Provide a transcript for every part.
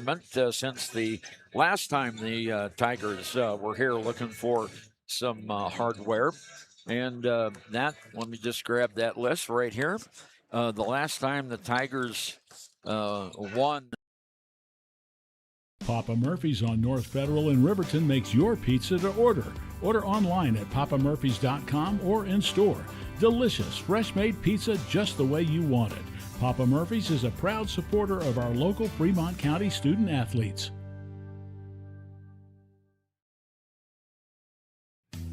tournament since the last time the Tigers were here looking for some hardware. And let me just grab that list right here. The last time the Tigers won. Papa Murphy's on North Federal in Riverton makes your pizza to order. Order online at papamurphys.com or in store. Delicious, fresh-made pizza just the way you want it. Papa Murphy's is a proud supporter of our local Fremont County student athletes.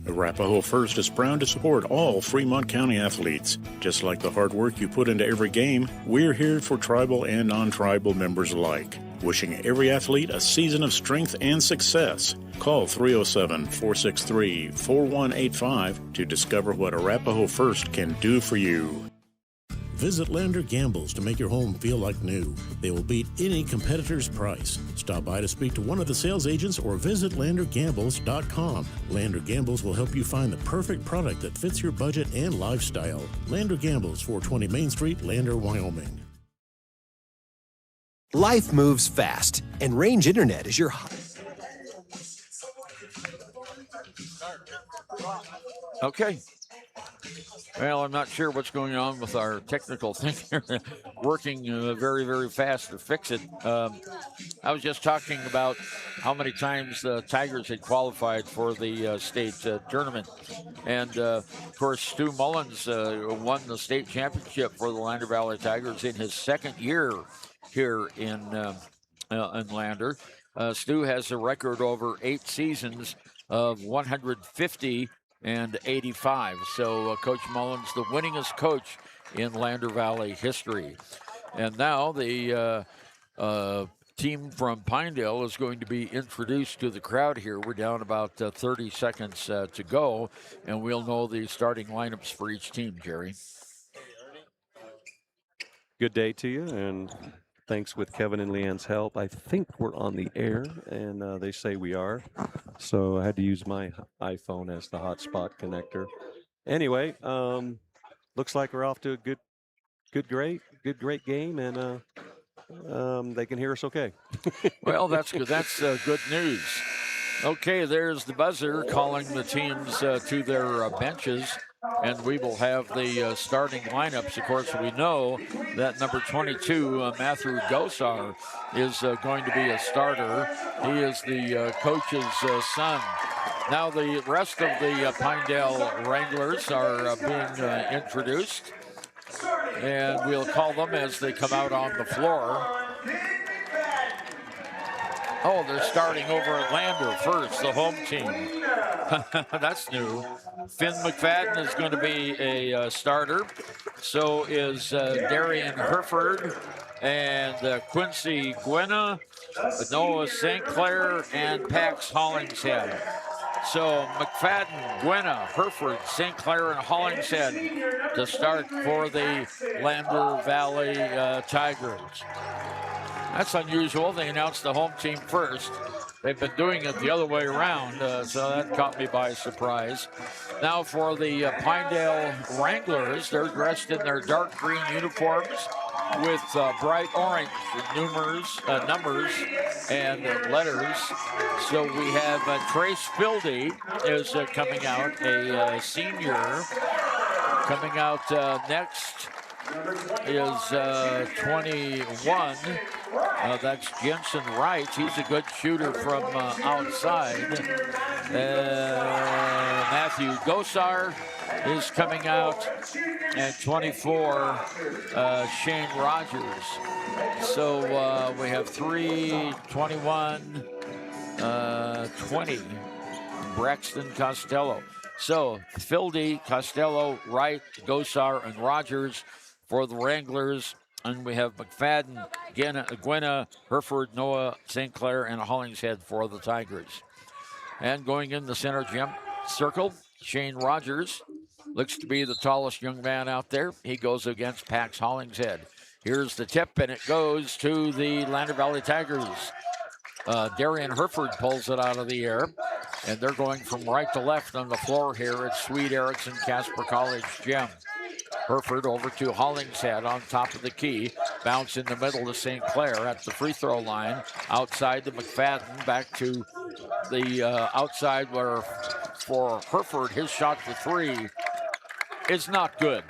Arapahoe First is proud to support all Fremont County athletes. Just like the hard work you put into every game, we're here for tribal and non-tribal members alike. Wishing every athlete a season of strength and success. Call 307-463-4185 to discover what Arapahoe First can do for you. Visit Lander Gambles to make your home feel like new. They will beat any competitor's price. Stop by to speak to one of the sales agents or visit LanderGambles.com. Lander Gambles will help you find the perfect product that fits your budget and lifestyle. Lander Gambles, 420 Main Street, Lander, Wyoming. Life moves fast, and Range Internet is your... Okay. Well, I'm not sure what's going on with our technical thing here. Working very, very fast to fix it. I was just talking about how many times the Tigers had qualified for the state tournament. And, of course, Stu Mullins won the state championship for the Lander Valley Tigers in his second year here in Lander. Stu has a record over 8 seasons of 150 and 85. So Coach Mullins, the winningest coach in Lander Valley history. And now the team from Pinedale is going to be introduced to the crowd here. We're down about 30 seconds to go, and we'll know the starting lineups for each team, Jerry. Good day to you, and thanks with Kevin and Leanne's help. I think we're on the air, and they say we are. So I had to use my iPhone as the hotspot connector. Anyway, looks like we're off to a great game, and they can hear us okay. Well, that's good. That's good news. Okay, there's the buzzer calling the teams to their benches. And we will have the starting lineups. Of course, we know that number 22, Matthew Gosar, is going to be a starter. He is the coach's son. Now the rest of the Pinedale Wranglers are being introduced. And we'll call them as they come out on the floor. Oh, they're starting over at Lander first, the home team. That's new. Finn McFadden is going to be a starter. So is Darian Herford and Quincy Gwena, Noah St. Clair, and Pax Hollingshead. So McFadden, Gwena, Herford, St. Clair, and Hollingshead to start for the Lander Valley Tigers. That's unusual. They announced the home team first. They've been doing it the other way around, so that caught me by surprise. Now for the Pinedale Wranglers, they're dressed in their dark green uniforms with bright orange numbers and letters. So we have Trace Fildy is coming out, a senior. Coming out next is 21. That's Jensen Wright. He's a good shooter from outside. Matthew Gosar is coming out, and 24, Shane Rogers. So we have 3, 21, 20, Braxton Costello. So Fildy, Costello, Wright, Gosar, and Rogers for the Wranglers. And we have McFadden, Gwena, Herford, Noah, St. Clair, and Hollingshead for the Tigers. And going in the center circle, Shane Rogers looks to be the tallest young man out there. He goes against Pax Hollingshead. Here's the tip, and it goes to the Lander Valley Tigers. Darian Herford pulls it out of the air, and they're going from right to left on the floor here at Swede Erickson Casper College Gym. Herford over to Hollingshead on top of the key. Bounce in the middle to St. Clair at the free throw line. Outside to McFadden. Back to the outside where for Hereford, his shot for three is not good.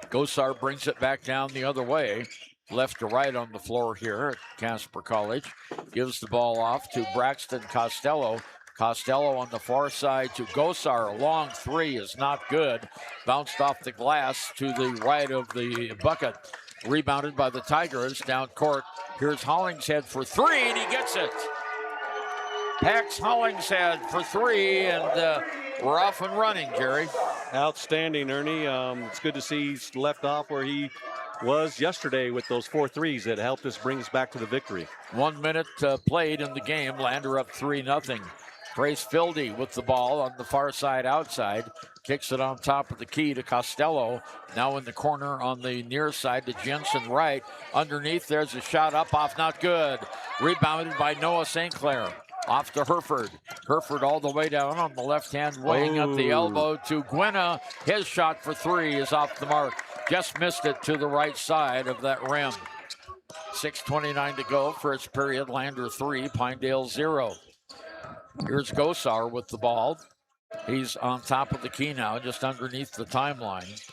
Gosar brings it back down the other way. Left to right on the floor here at Casper College. Gives the ball off to Braxton Costello. Costello on the far side to Gosar. A long three is not good. Bounced off the glass to the right of the bucket. Rebounded by the Tigers down court. Here's Hollingshead for three, and he gets it. Pax Hollingshead for three, and we're off and running, Jerry. Outstanding, Ernie. It's good to see he's left off where he was yesterday with those 4 threes that helped us bring us back to the victory. 1 minute played in the game. Lander up 3-0. Trace Fildy with the ball on the far side outside. Kicks it on top of the key to Costello. Now in the corner on the near side to Jensen Wright. Underneath, there's a shot up off, not good. Rebounded by Noah St. Clair. Off to Hereford. Hereford all the way down on the left-hand wing at the elbow to Gwynna. His shot for three is off the mark. Just missed it to the right side of that rim. 6:29 to go, first period. Lander 3, Pinedale 0. Here's Gosar with the ball. He's on top of the key now, just underneath the timeline.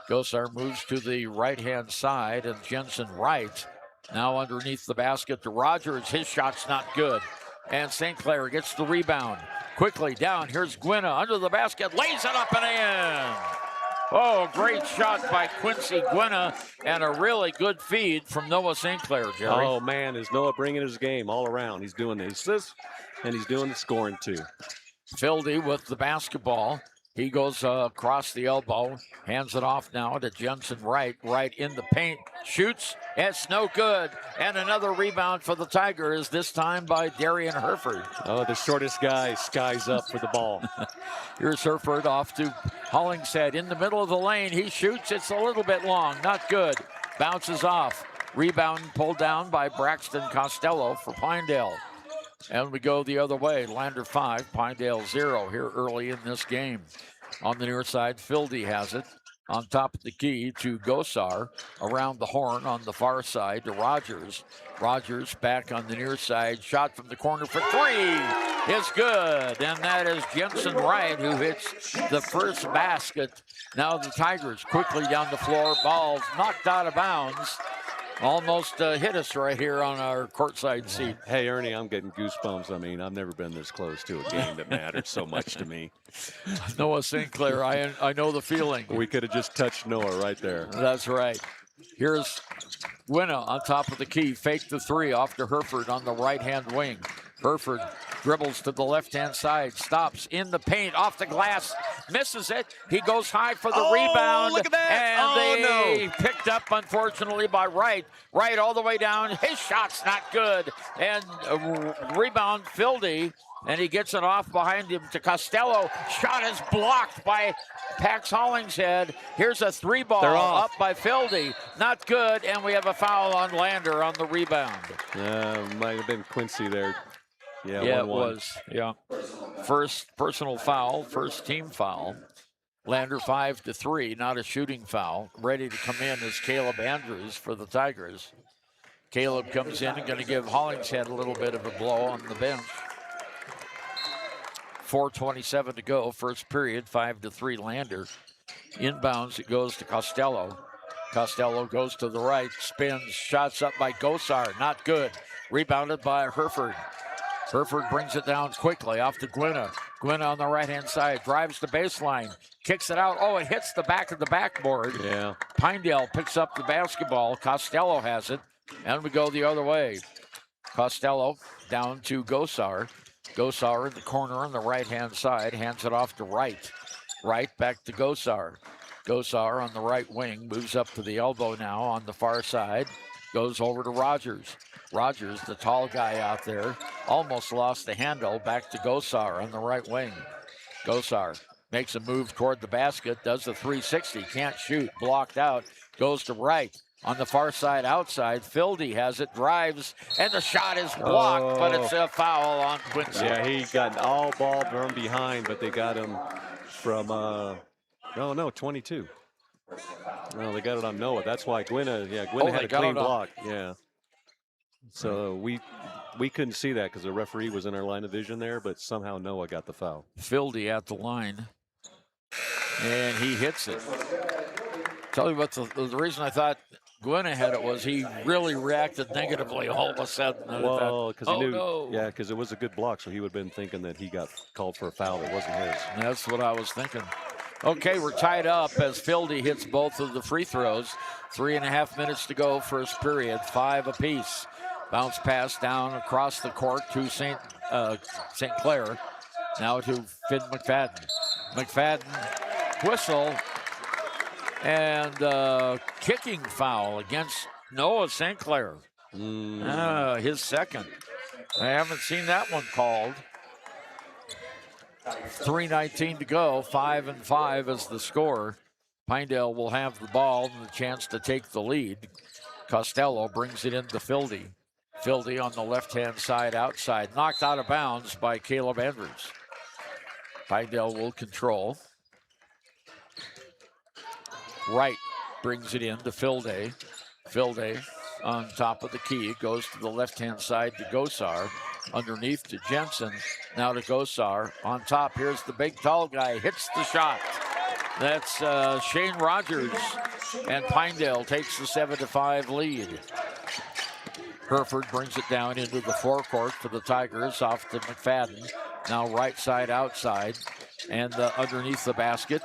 Gosar moves to the right-hand side, and Jensen Wright now underneath the basket to Rogers. His shot's not good. And St. Clair gets the rebound. Quickly down, here's Gwynna under the basket, lays it up and in. Oh, great shot by Quincy Gwynna, and a really good feed from Noah St. Clair, Jerry. Oh, man, is Noah bringing his game all around. He's doing the assists, and he's doing the scoring, too. Fildy with the basketball. He goes across the elbow, hands it off now to Jensen Wright. Right in the paint, shoots, it's no good. And another rebound for the Tigers, this time by Darian Hereford. Oh, the shortest guy skies up for the ball. Here's Hereford off to Hollingshead in the middle of the lane. He shoots, it's a little bit long, not good. Bounces off. Rebound pulled down by Braxton Costello for Pinedale. And we go the other way. Lander 5, Pinedale 0 here early in this game. On the near side, Fildy has it. On top of the key to Gosar. Around the horn on the far side to Rogers. Rogers back on the near side. Shot from the corner for three is good. And that is Jensen Wright who hits the first basket. Now the Tigers quickly down the floor. Ball's knocked out of bounds. Almost hit us right here on our courtside seat. Hey, Ernie, I'm getting goosebumps. I mean, I've never been this close to a game that matters so much to me. Noah St. Clair, I know the feeling. We could have just touched Noah right there. That's right. Here's Gwynna on top of the key. Fake the three off to Hereford on the right-hand wing. Hereford dribbles to the left-hand side, stops in the paint, off the glass, misses it. He goes high for the rebound. Look at that. And picked up, unfortunately, by Wright. Wright all the way down. His shot's not good. And rebound, Fildy, and he gets it off behind him to Costello. Shot is blocked by Pax Hollingshead. Here's a three ball up by Fildy. Not good, and we have a foul on Lander on the rebound. Might have been Quincy there. Yeah, it was. Yeah. First personal foul, first team foul. Lander 5-3, not a shooting foul. Ready to come in is Caleb Andrews for the Tigers. Caleb comes in and going to give Hollingshead a little bit of a blow on the bench. 4:27 to go, first period, 5-3 Lander. Inbounds, it goes to Costello. Costello goes to the right, spins, shots up by Gosar, not good. Rebounded by Hereford. Hereford brings it down quickly off to Gwynna. Gwynna on the right-hand side, drives the baseline, kicks it out. Oh, it hits the back of the backboard. Yeah. Pinedale picks up the basketball. Costello has it, and we go the other way. Costello down to Gosar. Gosar in the corner on the right-hand side, hands it off to Wright. Wright back to Gosar. Gosar on the right wing, moves up to the elbow now on the far side, goes over to Rogers. Rogers, the tall guy out there, almost lost the handle, back to Gosar on the right wing. Gosar makes a move toward the basket, does the 360, can't shoot, blocked out, goes to Wright. On the far side outside, Fildy has it, drives, and the shot is blocked, but it's a foul on Quincy. Yeah, he got all ball from behind, but they got him from, 22. Well, they got it on Noah. That's why Gwynna had a got clean it on- block. Yeah. So we couldn't see that because the referee was in our line of vision there, but somehow Noah got the foul. Fildy at the line, and he hits it. Tell you what, the reason I thought Gwynna had it was he really reacted negatively all of a sudden. Well, because he knew, no. yeah, because it was a good block, so he would have been thinking that he got called for a foul that wasn't his. That's what I was thinking. Okay, we're tied up as Fildy hits both of the free throws. 3.5 minutes to go, first period, 5 apiece. Bounce pass down across the court to St. Clair. Now to Finn McFadden. McFadden whistle and kicking foul against Noah St. Clair. His second. I haven't seen that one called. 3:19 to go, 5-5 is the score. Pinedale will have the ball and the chance to take the lead. Costello brings it into Fildy. Fildy on the left-hand side outside. Knocked out of bounds by Caleb Andrews. Pinedale will control. Wright brings it in to Filday. Filday on top of the key. Goes to the left-hand side to Gosar. Underneath to Jensen. Now to Gosar. On top, here's the big tall guy. Hits the shot. That's Shane Rogers. And Pinedale takes the 7-5 lead. Hereford brings it down into the forecourt for the Tigers, off to McFadden. Now right side outside. And underneath the basket,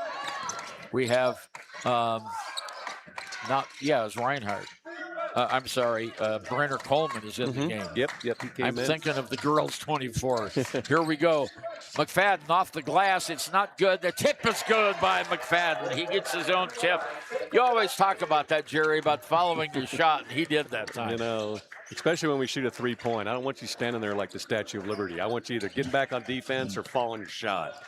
we have, it's Reinhardt. I'm sorry, Brenner Coleman is in the game. Yep, he came I'm in. thinking of the girls' 24. Here we go. McFadden off the glass. It's not good. The tip is good by McFadden. He gets his own tip. You always talk about that, Jerry, about following your shot, and he did that time. You know, especially when we shoot a three-point. I don't want you standing there like the Statue of Liberty. I want you either getting back on defense or following your shot.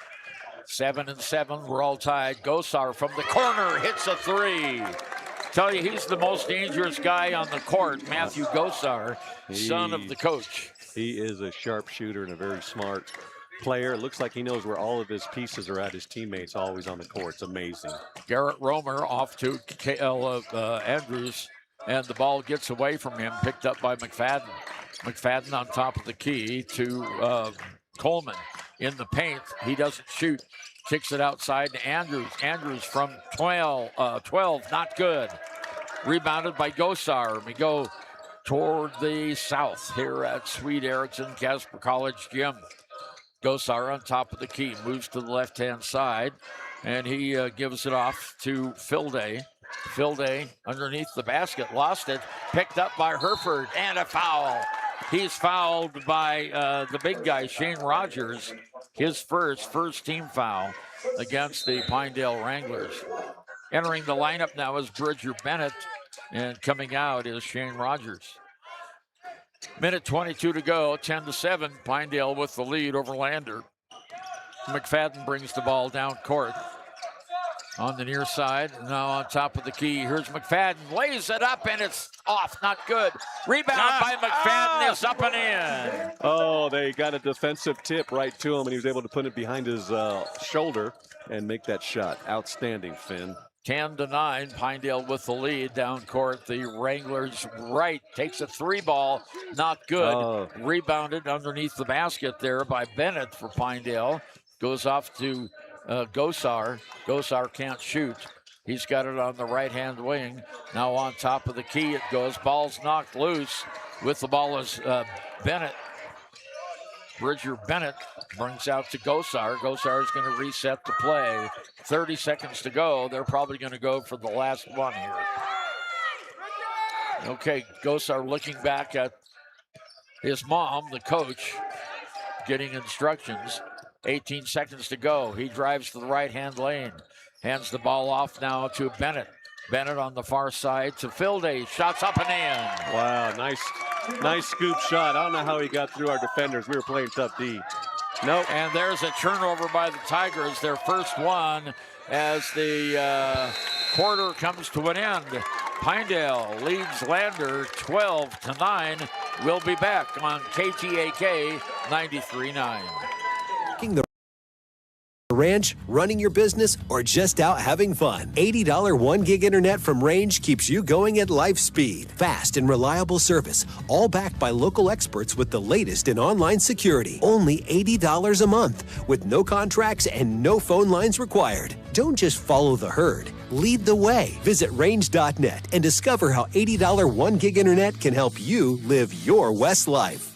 7-7. We're all tied. Gosar from the corner hits a three. Tell you, he's the most dangerous guy on the court, Matthew Gosar, son of the coach. He is a sharp shooter and a very smart player. It looks like he knows where all of his pieces are at. His teammates always on the court. It's amazing. Garrett Romer off to Andrews, and the ball gets away from him, picked up by McFadden. McFadden on top of the key to Coleman in the paint. He doesn't shoot. Kicks it outside to Andrews. Andrews from 12, not good. Rebounded by Gosar. We go toward the south here at Sweet Erickson Casper College Gym. Gosar on top of the key, moves to the left-hand side, and he gives it off to Filday. Filday underneath the basket, lost it, picked up by Hereford, and a foul. He's fouled by the big guy, Shane Rogers. His first team foul against the Pinedale Wranglers. Entering the lineup now is Bridger Bennett, and coming out is Shane Rogers. Minute 22 to go, 10-7. Pinedale with the lead over Lander. McFadden brings the ball down court. On the near side, now on top of the key. Here's McFadden, lays it up, and it's off, not good. Rebound by McFadden is up and in. Oh, they got a defensive tip right to him, and he was able to put it behind his shoulder and make that shot. Outstanding, Finn. 10-9, Pinedale with the lead down court. The Wranglers right takes a three ball, not good. Rebounded underneath the basket there by Bennett for Pinedale. Goes off to Gosar. Gosar can't shoot. He's got it on the right-hand wing. Now on top of the key it goes. Ball's knocked loose. With the ball is Bennett. Bridger Bennett brings out to Gosar. Gosar is going to reset the play. 30 seconds to go. They're probably going to go for the last one here. Okay, Gosar looking back at his mom, the coach, getting instructions. 18 seconds to go. He drives to the right-hand lane. Hands the ball off now to Bennett. Bennett on the far side to Filday. Shots up and in. Wow, nice scoop shot. I don't know how he got through our defenders. We were playing tough D. Nope. And there's a turnover by the Tigers, their first one, as the quarter comes to an end. Pinedale leads Lander 12-9. We'll be back on KTAK 93.9. The ranch, running your business, or just out having fun. $80 1 gig internet from Range keeps you going at life speed. Fast and reliable service, all backed by local experts with the latest in online security. Only $80 a month with no contracts and no phone lines required. Don't just follow the herd. Lead the way. Visit range.net and discover how $80 1 gig internet can help you live your West life.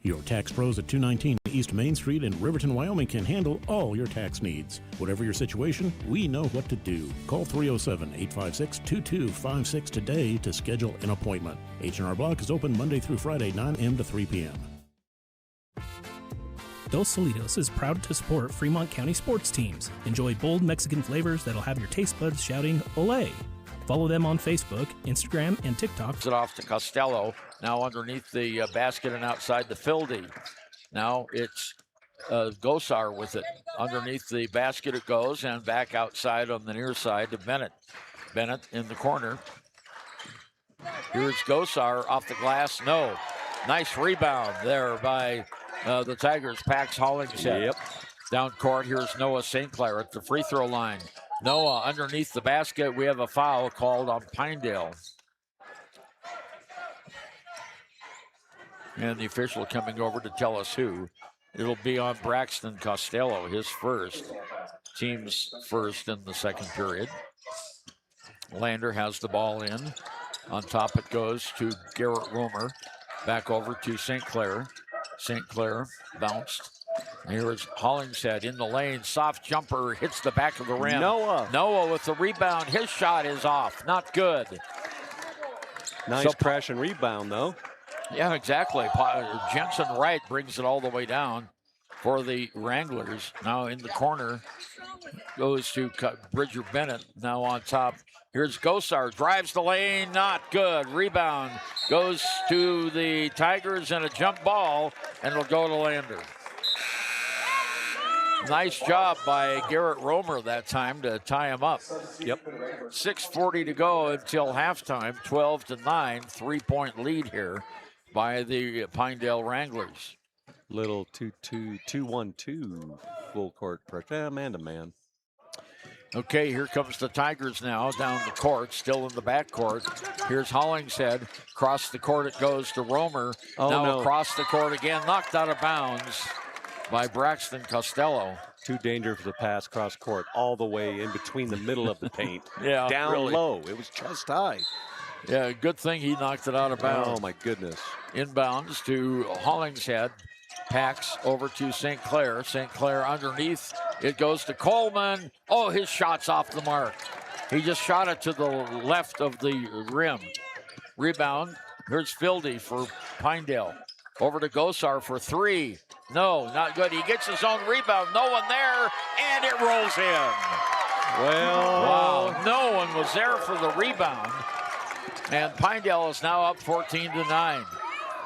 Your tax pros at 219 East Main Street in Riverton, Wyoming can handle all your tax needs. Whatever your situation, we know what to do. Call 307-856-2256 today to schedule an appointment. H&R Block is open Monday through Friday, 9 a.m. to 3 p.m. Dos Solitos is proud to support Fremont County sports teams. Enjoy bold Mexican flavors that'll have your taste buds shouting, "Olé!" Follow them on Facebook, Instagram, and TikTok. It off to Costello. Now underneath the basket and outside the Fildy. Now it's Gosar with it. Underneath the basket it goes and back outside on the near side to Bennett. Bennett in the corner. Here's Gosar off the glass. No. Nice rebound there by the Tigers. Pax Hollingshead. Yep. Down court, here's Noah St. Clair at the free throw line. Noah underneath the basket. We have a foul called on Pinedale. And the official coming over to tell us who. It'll be on Braxton Costello, his first. Team's first in the second period. Lander has the ball in. On top it goes to Garrett Romer. Back over to St. Clair. St. Clair bounced. Here's Hollingshead in the lane. Soft jumper hits the back of the rim. Noah with the rebound. His shot is off. Not good. Nice crash and rebound, though. Yeah, exactly. Jensen Wright brings it all the way down for the Wranglers. Now in the corner goes to Bridger Bennett. Now on top. Here's Gosar. Drives the lane. Not good. Rebound goes to the Tigers and a jump ball, and it'll go to Lander. Nice job by Garrett Romer that time to tie him up. Yep. 6:40 to go until halftime. 12-9. 3-point lead here by the Pinedale Wranglers. Little 2-1-2 full court pressure. Man to man. Okay, here comes the Tigers now down the court, still in the backcourt. Here's Hollingshead. Across the court it goes to Romer. Now across the court again, knocked out of bounds by Braxton Costello. Too dangerous to pass cross court all the way in between the middle of the paint. Yeah, down really. Low. It was chest high. Yeah, good thing he knocked it out of bounds. Oh, my goodness. Inbounds to Hollingshead. Pax over to St. Clair. St. Clair underneath. It goes to Coleman. Oh, his shot's off the mark. He just shot it to the left of the rim. Rebound. Here's Fildy for Pinedale. Over to Gosar for three. No, not good. He gets his own rebound. No one there, and it rolls in. Well, wow. No one was there for the rebound. And Pinedale is now up 14-9.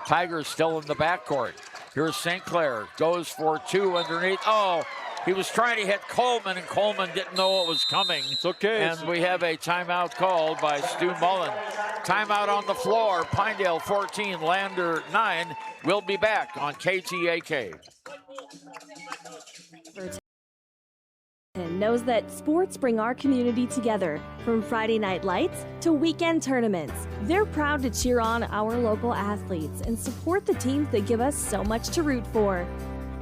Tigers still in the backcourt. Here's St. Clair. Goes for two underneath. Oh, he was trying to hit Coleman, and Coleman didn't know it was coming. It's okay. And we have a timeout called by Stu Mullen. Timeout on the floor. Pinedale 14, Lander 9. We'll be back on KTAK. Knows that sports bring our community together, from Friday night lights to weekend tournaments. They're proud to cheer on our local athletes and support the teams that give us so much to root for.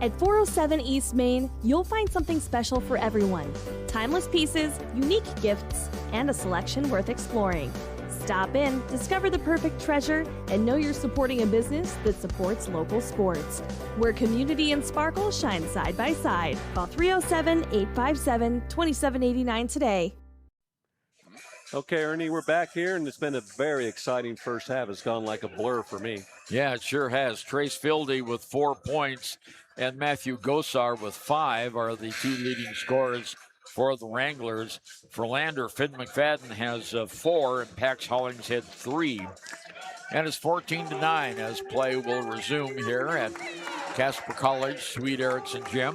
At 407 East Main, you'll find something special for everyone. Timeless pieces, unique gifts, and a selection worth exploring. Stop in, discover the perfect treasure, and know you're supporting a business that supports local sports. Where community and sparkle shine side by side. Call 307-857-2789 today. Okay, Ernie, we're back here, and it's been a very exciting first half. It's gone like a blur for me. Yeah, it sure has. Trace Fildy with 4 points and Matthew Gosar with 5 are the two leading scorers for the Wranglers. For Lander, Finn McFadden has 4 and Pax Hollingshead 3. And it's 14-9 as play will resume here at Casper College, Sweet Erickson Gym.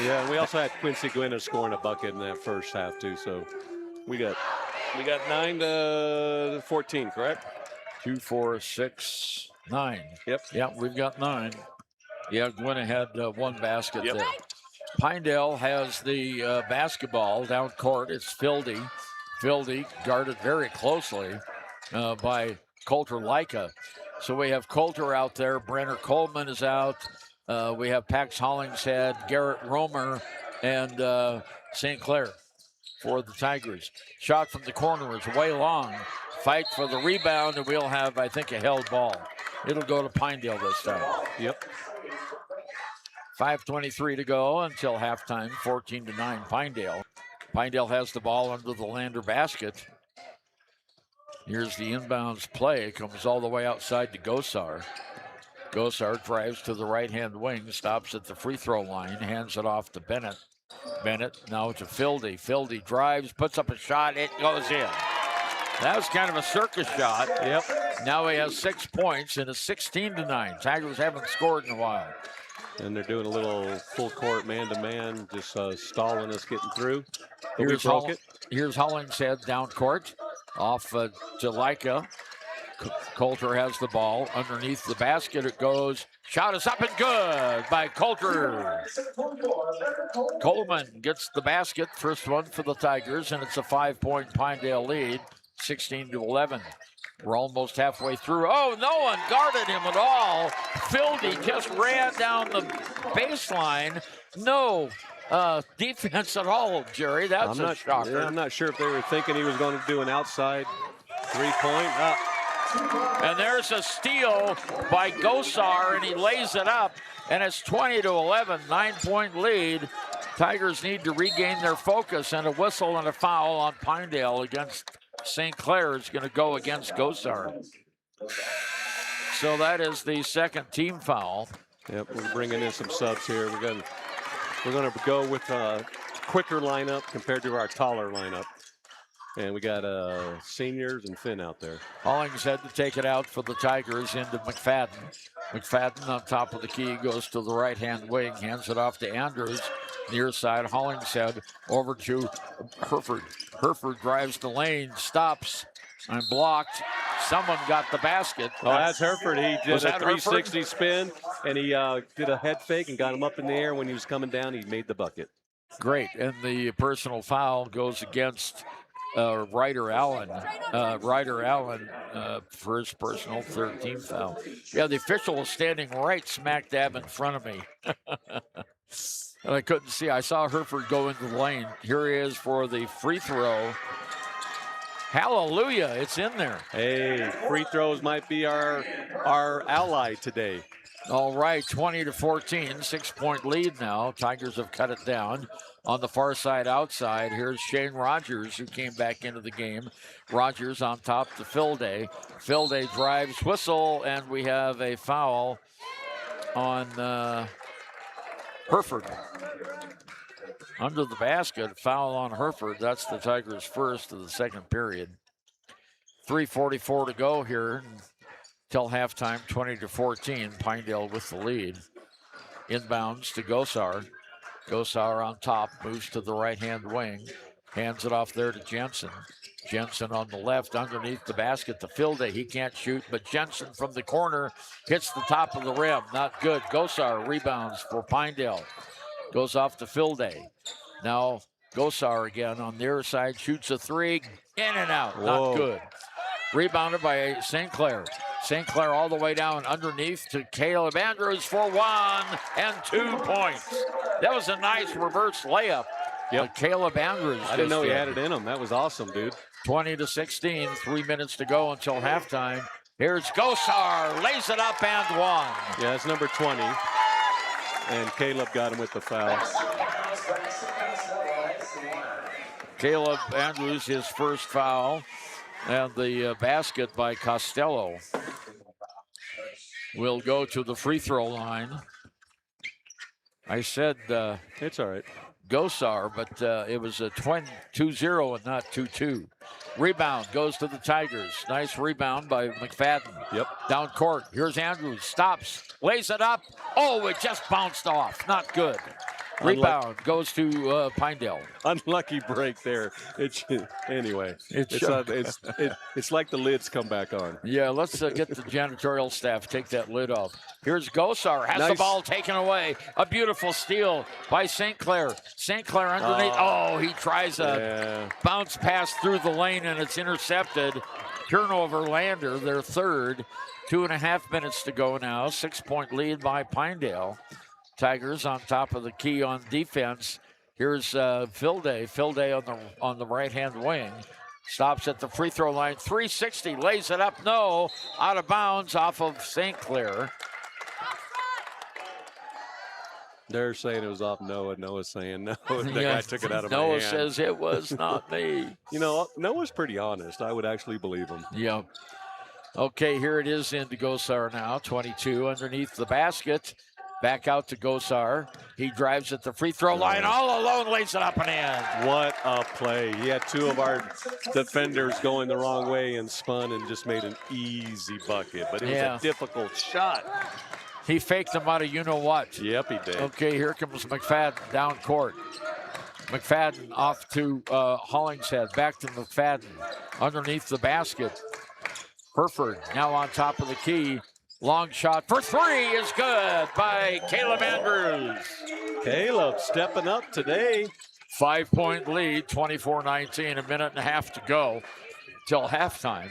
Yeah, and we also had Quincy Gwynna scoring a bucket in that first half too. So we got 9-14, correct? 2, 4, 6, 9. Yep. Yep, we've got 9. Yeah, Gwynn had one basket there. Pinedale has the basketball down court. It's Fildy. Fildy guarded very closely by Coulter Leica. So we have Coulter out there. Brenner Coleman is out. We have Pax Hollingshead, Garrett Romer, and St. Clair for the Tigers. Shot from the corner is way long. Fight for the rebound, and we'll have, I think, a held ball. It'll go to Pinedale this time. Yep. 5:23 to go until halftime, 14-9 Pinedale. Pinedale has the ball under the Lander basket. Here's the inbounds play. Comes all the way outside to Gosar. Gosar drives to the right-hand wing, stops at the free throw line, hands it off to Bennett. Bennett now to Fildy. Fildy drives, puts up a shot, it goes in. That was kind of a circus shot. Yep. Now he has 6 points, and it's 16-9. Tigers haven't scored in a while. And they're doing a little full court man-to-man, just stalling us getting through. But Here's we broke it. Here's Hollingshead down court, off to Leica. Coulter has the ball. Underneath the basket it goes. Shot is up and good by Coulter. Coleman gets the basket. First one for the Tigers, and it's a 5-point Pinedale lead, 16-11. We're almost halfway through. Oh, no one guarded him at all. Fildy just ran down the baseline. No defense at all, Jerry. That's a shocker. Yeah, I'm not sure if they were thinking he was going to do an outside three-point. And there's a steal by Gosar, and he lays it up, and it's 20-11, 9-point lead. Tigers need to regain their focus, and a whistle and a foul on Pinedale against St. Clair is going to go against Gosar. So that is the second team foul. Yep, we're bringing in some subs here. We're going to go with a quicker lineup compared to our taller lineup. And we got seniors and Finn out there. Hollingshead to take it out for the Tigers into McFadden. McFadden on top of the key goes to the right-hand wing, hands it off to Andrews. Near side, Hollingshead over to Herford. Herford drives the lane, stops, and blocked. Someone got the basket. Oh, that's Herford. He did a 360 spin, and he did a head fake and got him up in the air. When he was coming down, he made the bucket. Great, and the personal foul goes against Ryder Allen. Ryder Allen for his personal 13th foul. Yeah, the official was standing right smack dab in front of me. And I couldn't see. I saw Herford go into the lane. Here he is for the free throw. Hallelujah, it's in there. Hey, free throws might be our ally today. All right, 20-14, 6-point lead now. Tigers have cut it down. On the far side outside, here's Shane Rogers, who came back into the game. Rogers on top to Filday. Filday drives, whistle, and we have a foul on Herford. Under the basket, foul on Herford. That's the Tigers' first of the second period. 3:44 to go here until halftime, 20-14. Pinedale with the lead. Inbounds to Gosar. Gosar on top, moves to the right-hand wing, hands it off there to Jensen. Jensen on the left, underneath the basket to Filday. He can't shoot, but Jensen from the corner hits the top of the rim. Not good. Gosar rebounds for Pinedale. Goes off to Filday. Now Gosar again on their side, shoots a three, in and out. Whoa. Not good. Rebounded by St. Clair. St. Clair all the way down underneath to Caleb Andrews for 1 and 2 points. That was a nice reverse layup. Yep. Caleb Andrews. I didn't know he had it in him. That was awesome, dude. 20-16, 3 minutes to go until halftime. Here's Gosar, lays it up and one. Yeah, that's number 20. And Caleb got him with the foul. Caleb Andrews, his first foul. And the basket by Costello will go to the free throw line. I said it's all right. Gosar, but it was a 2-0 and not 2-2. Rebound goes to the Tigers. Nice rebound by McFadden. Yep. Down court. Here's Andrews. Stops. Lays it up. Oh, it just bounced off. Not good. Rebound goes to Pinedale. Unlucky break there. Anyway. It's like the lids come back on. Yeah, let's get the janitorial staff take that lid off. Here's Gosar, has the Nice. ball taken away. A beautiful steal by St. Clair. St. Clair underneath. He tries a bounce pass through the lane, and it's intercepted. Turnover, Lander, their third. 2.5 minutes to go now. 6-point lead by Pinedale. Tigers on top of the key on defense. Here's Filday. Filday on the right-hand wing. Stops at the free throw line. 360, lays it up. No, out of bounds off of St. Clair. They're saying it was off Noah. Noah's saying no. That guy took it out of my hand. Noah says it was not me. You know, Noah's pretty honest. I would actually believe him. Yeah. Okay, here it is into Gosar now. 22 underneath the basket. Back out to Gosar. He drives at the free throw line. All alone, lays it up and in. What a play. He had two of our defenders going the wrong way and spun and just made an easy bucket. But it was a difficult shot. He faked him out of you-know-what. Yep, he did. Okay, here comes McFadden down court. McFadden off to Hollingshead. Back to McFadden. Underneath the basket. Herford now on top of the key. Long shot for three is good by Caleb Andrews. Caleb stepping up today. 5-point lead, 24-19, a minute and a half to go till halftime.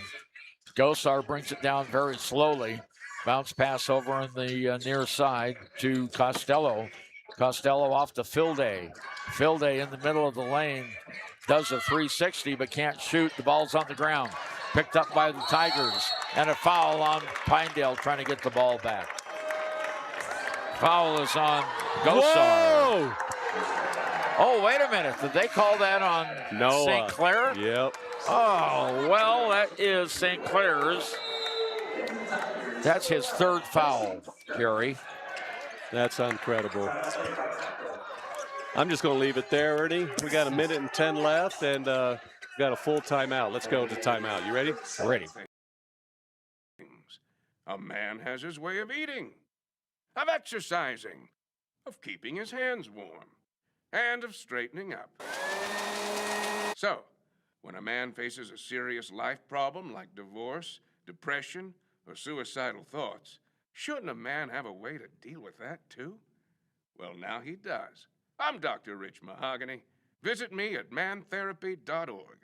Gosar brings it down very slowly. Bounce pass over on the near side to Costello. Costello off to Filday. Filday in the middle of the lane. Does a 360 but can't shoot. The ball's on the ground. Picked up by the Tigers. And a foul on Pinedale trying to get the ball back. Foul is on Gosar. Whoa! Oh, wait a minute. Did they call that on Noah. St. Clair? Yep. Oh, well, that is St. Clair's. That's his third foul, Gary. That's incredible. I'm just going to leave it there, Ernie. We got a minute and 10 left, and we got a full timeout. Let's go to timeout. You ready? Ready. A man has his way of eating, of exercising, of keeping his hands warm, and of straightening up. So, when a man faces a serious life problem like divorce, depression, or suicidal thoughts, shouldn't a man have a way to deal with that too? Well, now he does. I'm Dr. Rich Mahogany. Visit me at mantherapy.org.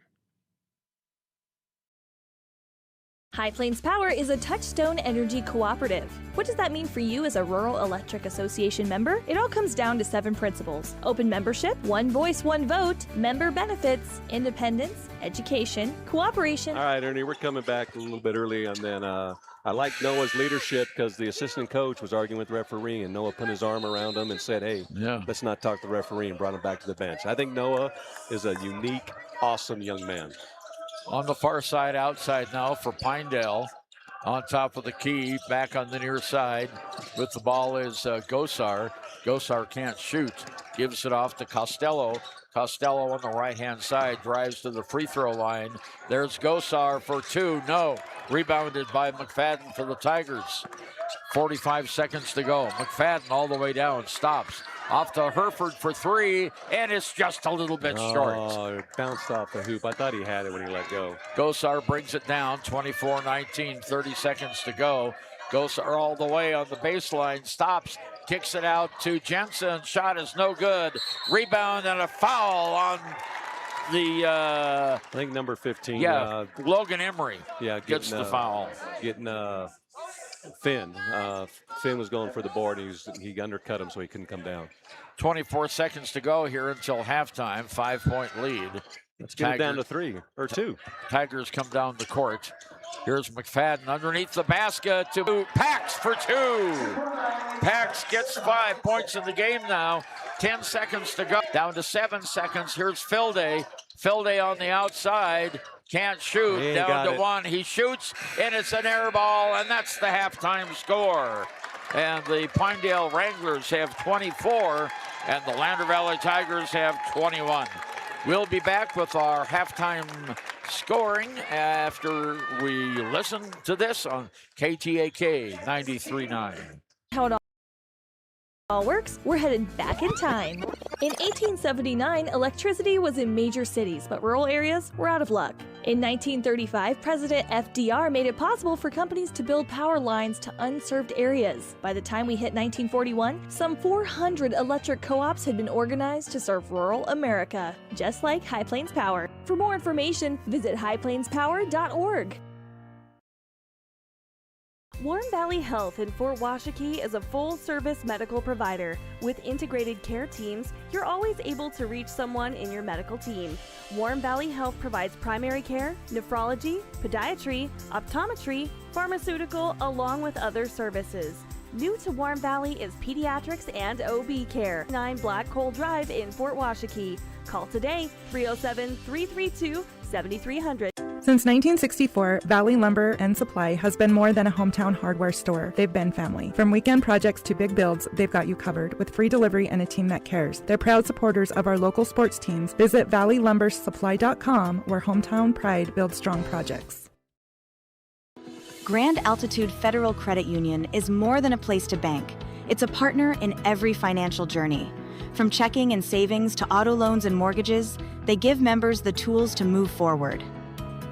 High Plains Power is a Touchstone Energy cooperative. What does that mean for you as a Rural Electric Association member? It all comes down to 7 principles: open membership, one voice, one vote, member benefits, independence, education, cooperation. All right, Ernie, we're coming back a little bit early, and then I like Noah's leadership because the assistant coach was arguing with the referee, and Noah put his arm around him and said, hey, let's not talk to the referee, and brought him back to the bench. I think Noah is a unique, awesome young man. On the far side, outside now for Pinedale. On top of the key, back on the near side with the ball is Gosar. Gosar can't shoot. Gives it off to Costello. Costello on the right-hand side drives to the free throw line. There's Gosar for 2. No. Rebounded by McFadden for the Tigers. 45 seconds to go. McFadden all the way down. Stops. Off to Herford for 3, and it's just a little bit short. Oh, it bounced off the hoop. I thought he had it when he let go. Gosar brings it down, 24-19, 30 seconds to go. Gosar all the way on the baseline, stops, kicks it out to Jensen. Shot is no good. Rebound and a foul on the... I think number 15. Logan Emery gets the foul. Getting Finn. Finn was going for the board. He undercut him, so he couldn't come down. 24 seconds to go here until halftime. 5-point lead. Let's get it down to 3 or 2. Tigers come down the court. Here's McFadden underneath the basket to Pax for 2. Pax gets 5 points in the game now. 10 seconds to go. Down to 7 seconds. Here's Filday. Filday on the outside. Can't shoot. Down to 1. He shoots, and it's an air ball, and that's the halftime score. And the Pinedale Wranglers have 24, and the Lander Valley Tigers have 21. We'll be back with our halftime scoring after we listen to this on KTAK 93.9. all works, we're headed back in time. In 1879, electricity was in major cities, but rural areas were out of luck. In 1935, President FDR made it possible for companies to build power lines to unserved areas. By the time we hit 1941, some 400 electric co-ops had been organized to serve rural America, just like High Plains Power. For more information, visit highplainspower.org. Warm Valley Health in Fort Washakie is a full-service medical provider. With integrated care teams, you're always able to reach someone in your medical team. Warm Valley Health provides primary care, nephrology, podiatry, optometry, pharmaceutical, along with other services. New to Warm Valley is pediatrics and OB care. 9 Black Coal Drive in Fort Washakie. Call today, 307-332-7300. Since 1964, Valley Lumber and Supply has been more than a hometown hardware store. They've been family. From weekend projects to big builds, they've got you covered with free delivery and a team that cares. They're proud supporters of our local sports teams. Visit valleylumbersupply.com, where hometown pride builds strong projects. Grand Altitude Federal Credit Union is more than a place to bank. It's a partner in every financial journey. From checking and savings to auto loans and mortgages, they give members the tools to move forward.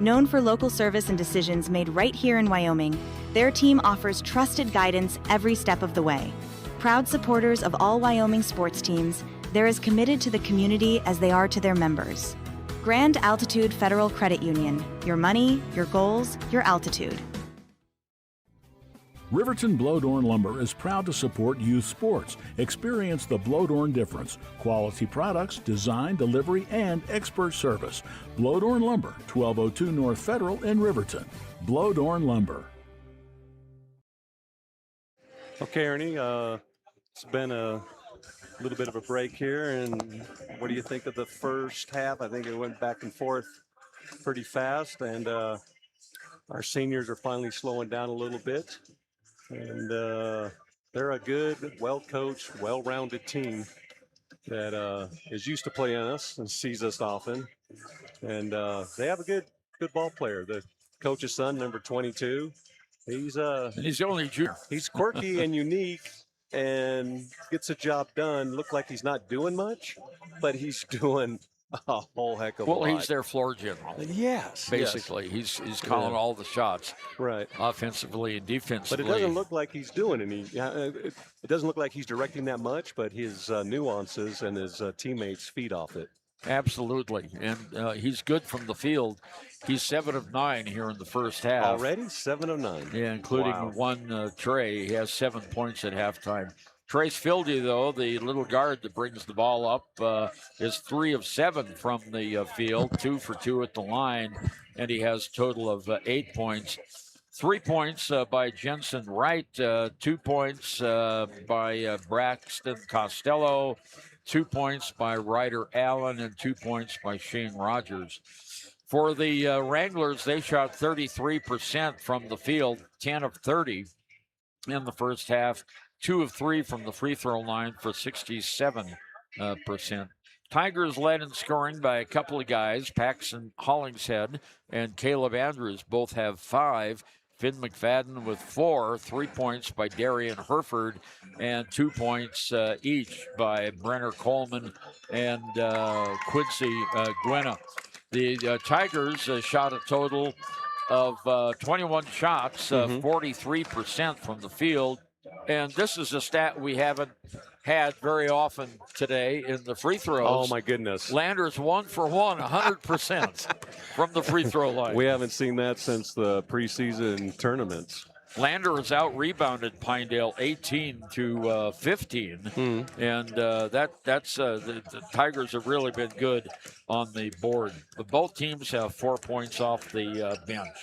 Known for local service and decisions made right here in Wyoming, their team offers trusted guidance every step of the way. Proud supporters of all Wyoming sports teams, they're as committed to the community as they are to their members. Grand Altitude Federal Credit Union. Your money, your goals, your altitude. Riverton Blodorn Lumber is proud to support youth sports. Experience the Blodorn difference. Quality products, design, delivery, and expert service. Blodorn Lumber, 1202 North Federal in Riverton. Blodorn Lumber. Okay, Ernie, it's been a little bit of a break here, and what do you think of the first half? I think it went back and forth pretty fast, and our seniors are finally slowing down a little bit. And they're a good, well-coached, well-rounded team that is used to playing us and sees us often. And they have a good ball player. The coach's son, number 22, he's only junior. He's quirky and unique and gets the job done. Look like he's not doing much, but he's doing a whole heck of a lot. Well, he's their floor general. Yes. Basically, he's calling all the shots. Right. Offensively and defensively. But it doesn't look like he's doing any. It doesn't look like he's directing that much, but his nuances and his teammates feed off it. Absolutely. And he's good from the field. He's 7 of 9 here in the first half. Already 7 of 9. Yeah, including one tray. He has 7 points at halftime. Trace Fildy, though, the little guard that brings the ball up, is 3 of 7 from the field, 2 for 2 at the line, and he has a total of 8 points. 3 points by Jensen Wright, 2 points by Braxton Costello, 2 points by Ryder Allen, and 2 points by Shane Rogers. For the Wranglers, they shot 33% from the field, 10 of 30 in the first half. 2 of 3 from the free throw line for 67%. Tigers led in scoring by a couple of guys. Paxton Hollingshead and Caleb Andrews both have 5. Finn McFadden with 4, 3 points by Darian Herford, and 2 points each by Brenner Coleman and Quincy Gwena. The Tigers shot a total of 21 shots, 43% from the field. And this is a stat we haven't had very often today in the free throws. Oh, my goodness. Landers 1 for 1, 100% from the free throw line. We haven't seen that since the preseason tournaments. Lander has out-rebounded Pinedale 18-15, and the Tigers have really been good on the board. But both teams have 4 points off the bench.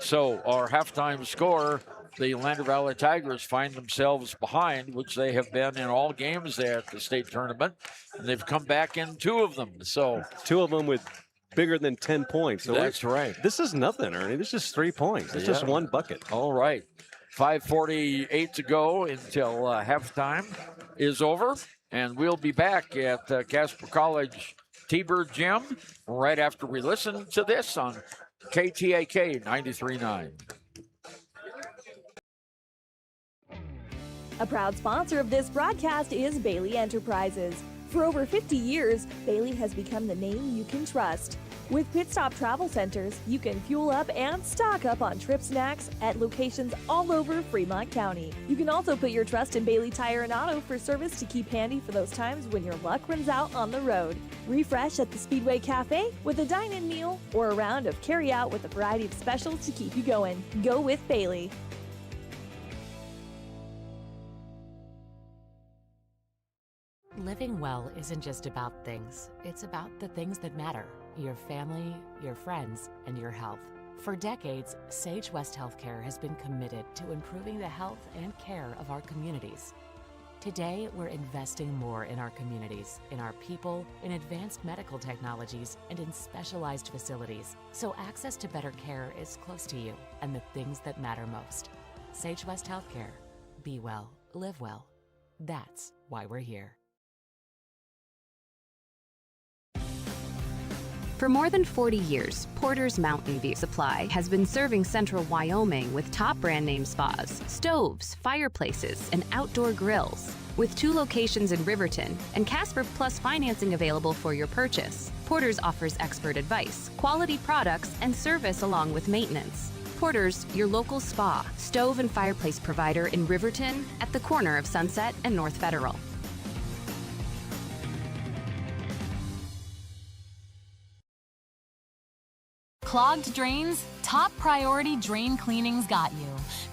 So our halftime score, the Lander Valley Tigers find themselves behind, which they have been in all games there at the state tournament, and they've come back in 2 of them. So 2 of them with bigger than 10 points. So that's right. This is nothing, Ernie. This is 3 points. It's just 1 bucket. All right. 5:48 to go until halftime is over, and we'll be back at Casper College T-Bird Gym right after we listen to this on KTAK 93.9. A proud sponsor of this broadcast is Bailey Enterprises. For over 50 years, Bailey has become the name you can trust. With Pit Stop Travel Centers, you can fuel up and stock up on trip snacks at locations all over Fremont County. You can also put your trust in Bailey Tire and Auto for service to keep handy for those times when your luck runs out on the road. Refresh at the Speedway Cafe with a dine-in meal or a round of carry-out with a variety of specials to keep you going. Go with Bailey. Living well isn't just about things. It's about the things that matter. Your family, your friends, and your health. For decades, Sage West Healthcare has been committed to improving the health and care of our communities. Today, we're investing more in our communities, in our people, in advanced medical technologies, and in specialized facilities, so access to better care is close to you and the things that matter most. Sage West Healthcare. Be well, live well. That's why we're here. For more than 40 years, Porter's Mountain View Supply has been serving central Wyoming with top brand name spas, stoves, fireplaces, and outdoor grills. With 2 locations in Riverton and Casper Plus financing available for your purchase, Porter's offers expert advice, quality products, and service along with maintenance. Porter's, your local spa, stove, and fireplace provider in Riverton at the corner of Sunset and North Federal. Clogged drains? Top Priority Drain Cleaning's got you.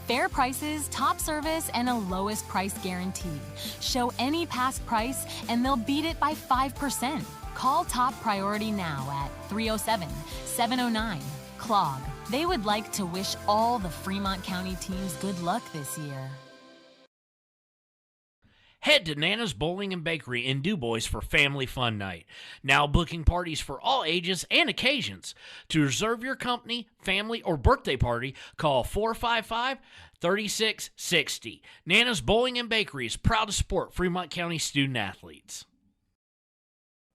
Fair prices, top service, and a lowest price guarantee. Show any past price and they'll beat it by 5%. Call Top Priority now at 307-709-CLOG. They would like to wish all the Fremont County teams good luck this year. Head to Nana's Bowling and Bakery in DuBois for Family Fun Night. Now booking parties for all ages and occasions. To reserve your company, family, or birthday party, call 455-3660. Nana's Bowling and Bakery is proud to support Fremont County student athletes.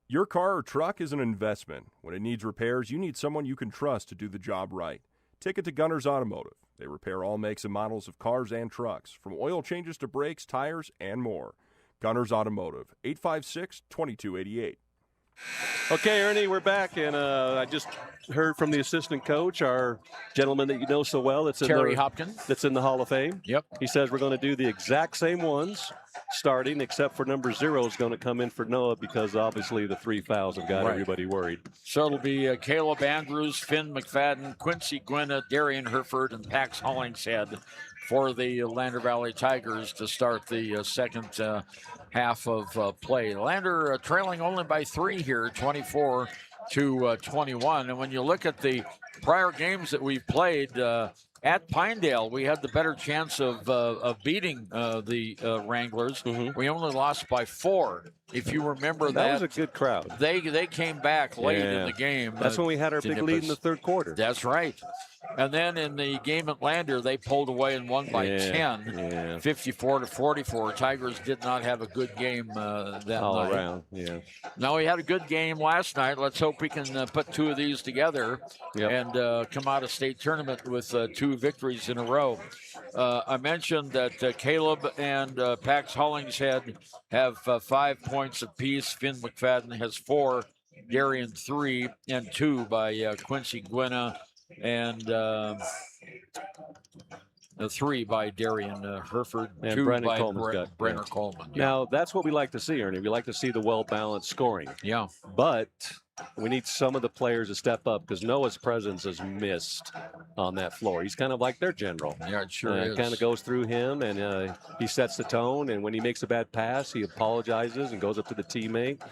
Your car or truck is an investment. When it needs repairs, you need someone you can trust to do the job right. Take it to Gunner's Automotive. They repair all makes and models of cars and trucks, from oil changes to brakes, tires, and more. Gunner's Automotive, 856-2288. Okay, Ernie, we're back, and I just heard from the assistant coach, our gentleman that you know so well. Terry Hopkins. That's in the Hall of Fame. Yep. He says we're going to do the exact same ones starting, except for number 0 is going to come in for Noah because obviously the 3 fouls have got everybody worried. So it'll be Caleb Andrews, Finn McFadden, Quincy Gwynna, Darian Herford, and Pax Hollingshead for the Lander Valley Tigers to start the second half of play. Lander trailing only by 3 here, 24-21. And when you look at the prior games that we've played, at Pinedale, we had the better chance of beating the Wranglers. Mm-hmm. We only lost by 4. If you remember that was a good crowd. They came back late in the game. That's when we had our big lead in the third quarter. That's right. And then in the game at Lander, they pulled away and won by 10, 54-44. Tigers did not have a good game that night. All around, yeah. Now, we had a good game last night. Let's hope we can put 2 of these together and come out of state tournament with 2 victories in a row. I mentioned that Caleb and Pax Hollingshead have 5 points apiece. Finn McFadden has 4, Darian 3, and 2 by Quincy Gwynna, and 3 by Darian Herford, and 2 Brennan by Brenner Coleman. Yeah. Now, that's what we like to see, Ernie. We like to see the well-balanced scoring. Yeah. But we need some of the players to step up because Noah's presence is missed on that floor. He's kind of like their general. Yeah, it sure is. It kind of goes through him, and he sets the tone. And when he makes a bad pass, he apologizes and goes up to the teammate.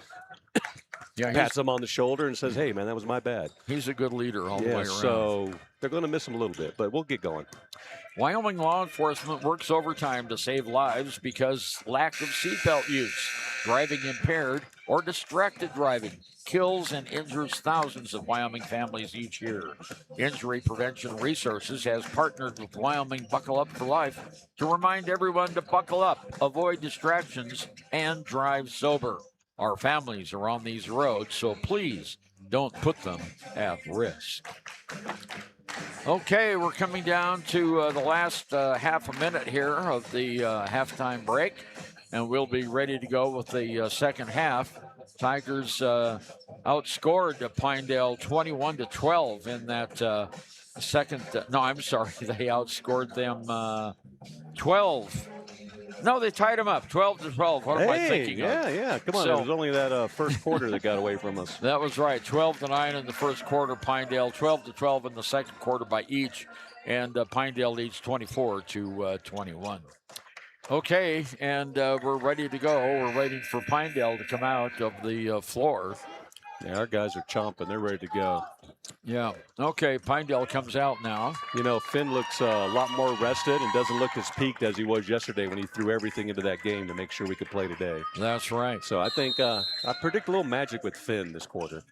Pats him on the shoulder and says, hey, man, that was my bad. He's a good leader all the way around. So they're going to miss him a little bit, but we'll get going. Wyoming law enforcement works overtime to save lives because lack of seatbelt use, driving impaired, or distracted driving kills and injures thousands of Wyoming families each year. Injury Prevention Resources has partnered with Wyoming Buckle Up for Life to remind everyone to buckle up, avoid distractions, and drive sober. Our families are on these roads, so please don't put them at risk. Okay, we're coming down to the last half a minute here of the halftime break, and we'll be ready to go with the second half. Tigers outscored Pinedale 21-12 in that second. No, I'm sorry, they outscored them 12. No, they tied them up 12-12. What am I thinking of? Yeah. Come on, it was only that first quarter that got away from us. That was right. 12-9 in the first quarter. Pinedale 12-12 in the second quarter by each, and Pinedale leads 24-21. Okay, and we're ready to go. We're waiting for Pinedale to come out of the floor. Yeah, our guys are chomping. They're ready to go. Yeah. Okay, Pinedale comes out now. You know, Finn looks a lot more rested and doesn't look as peaked as he was yesterday when he threw everything into that game to make sure we could play today. That's right. So I think I predict a little magic with Finn this quarter.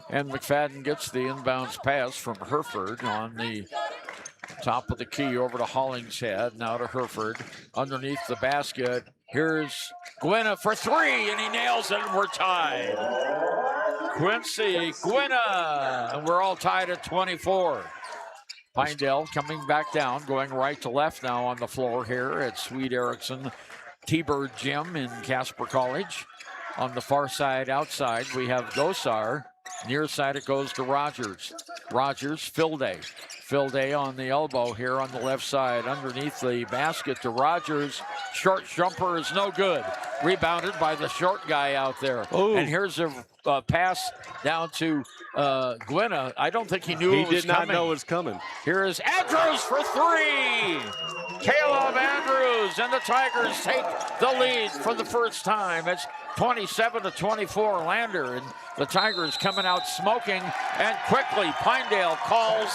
And McFadden gets the inbounds pass from Hereford on the top of the key over to Hollingshead. Now to Hereford. Underneath the basket. Here's Gwynna for three, and he nails it, and we're tied. Quincy Gwynna, and we're all tied at 24. Pinedale coming back down, going right to left now on the floor here at Swede Erickson T-Bird Gym in Casper College. On the far side outside, we have Gosar. Near side, it goes to Rogers. Rogers, Filday. Filday on the elbow here on the left side. Underneath the basket to Rogers. Short jumper is no good. Rebounded by the short guy out there. Ooh. And here's a pass down to Gwynna. I don't think he knew it was coming. He did not know it was coming. Here is Andrews for three. Caleb Andrews, and the Tigers take the lead for the first time. It's 27-24 Lander, and the Tigers coming out smoking, and quickly Pinedale calls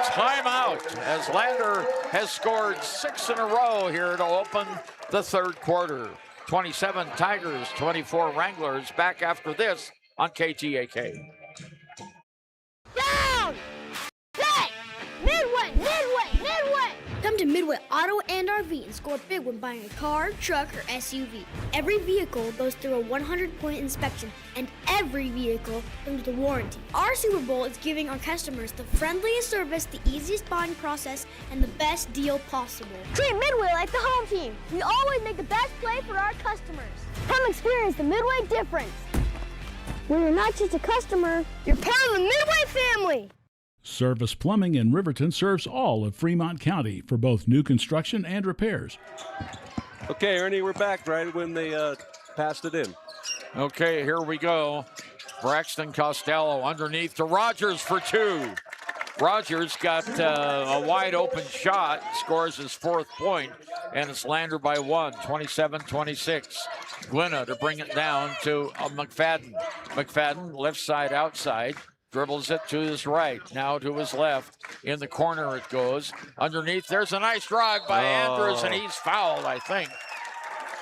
timeout as Lander has scored 6 in a row here to open the third quarter. 27 Tigers, 24 Wranglers. Back after this on KTAK. Down! Set! Midway! Midway! Midway! Come to Midway Auto and RV and score big when buying a car, truck, or SUV. Every vehicle goes through a 100-point inspection, and every vehicle comes with a warranty. Our Super Bowl is giving our customers the friendliest service, the easiest buying process, and the best deal possible. Treat Midway like the home team. We always make the best play for our customers. Come experience the Midway difference. When you're not just a customer, you're part of the Midway family. Service Plumbing in Riverton serves all of Fremont County for both new construction and repairs. Okay, Ernie, we're back right when they passed it in. Okay, here we go. Braxton Costello underneath to Rogers for two. Rogers got a wide open shot, scores his fourth point, and it's Lander by one, 27-26. Gwynna to bring it down to McFadden. McFadden, left side outside. Dribbles it to his right, now to his left. In the corner it goes. Underneath, there's a nice drive by Andrews, and he's fouled, I think.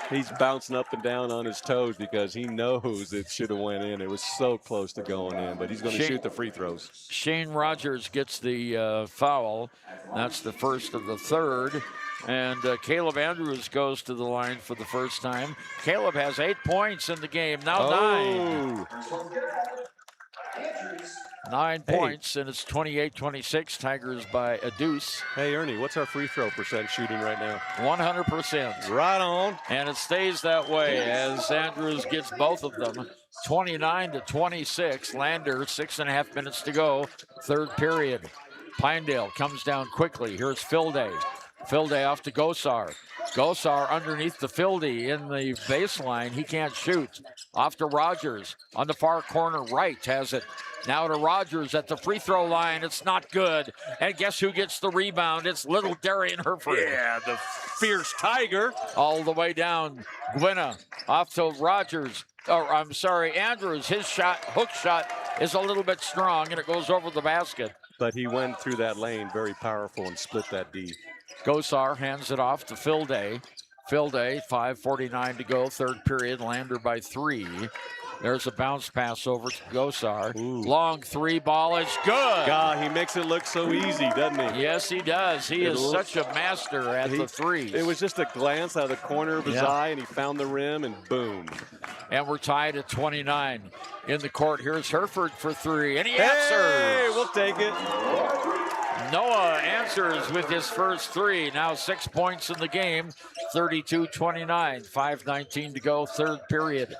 He's bouncing up and down on his toes because he knows it should have went in. It was so close to going in, but he's going to shoot the free throws. Shane Rogers gets the foul. That's the first of the third. And Caleb Andrews goes to the line for the first time. Caleb has 8 points in the game, now 9. 9 points, and it's 28-26. Tigers by a deuce. Hey, Ernie, what's our free throw percent shooting right now? 100%. Right on. And it stays that way as Andrews gets both of them. 29-26. Lander, 6.5 minutes to go. Third period. Pinedale comes down quickly. Here's Filday. Filday off to Gosar. Gosar underneath the Fildy in the baseline. He can't shoot. Off to Rogers. On the far corner right has it. Now to Rogers at the free throw line. It's not good. And guess who gets the rebound? It's little Darian Hereford. Yeah, the fierce Tiger. All the way down. Gwynna off to Rogers. Andrews. His shot, hook shot, is a little bit strong, and it goes over the basket. But he went through that lane very powerful and split that D. Gosar hands it off to Filday. Filday, 5:49 to go, third period. Lander by 3. There's a bounce pass over to Gosar. Long three ball is good. God, he makes it look so easy, doesn't he? Yes, he does. He is such a master at the threes. It was just a glance out of the corner of his eye, and he found the rim, and boom. And we're tied at 29 in the court. Here's Herford for three, and he Hey, answers. we'll take it. Noah answers with his first three. Now 6 points in the game, 32-29, 5:19 to go, third period.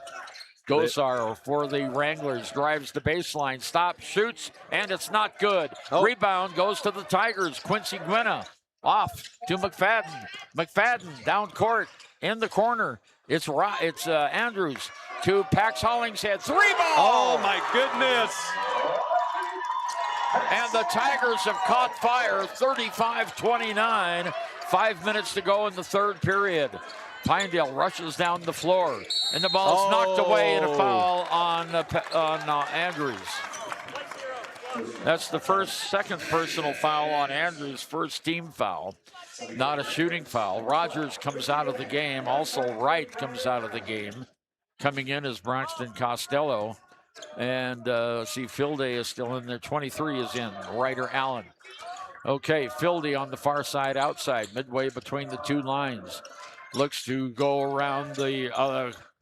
Gosar for the Wranglers drives the baseline, stops, shoots, and it's not good. Rebound goes to the Tigers. Quincy Gwynna off to McFadden. McFadden down court in the corner. It's Andrews to Pax Hollingshead. Three ball! Oh, my goodness. And the Tigers have caught fire, 35-29. 5 minutes to go in the third period. Pinedale rushes down the floor, and the ball's knocked away and a foul on Andrews. That's the second personal foul on Andrews, first team foul, not a shooting foul. Rogers comes out of the game. Also Wright comes out of the game. Coming in is Braxton Costello. And Filde is still in there. 23 is in. Ryder Allen. Okay, Filde on the far side outside, midway between the two lines. Looks to go around the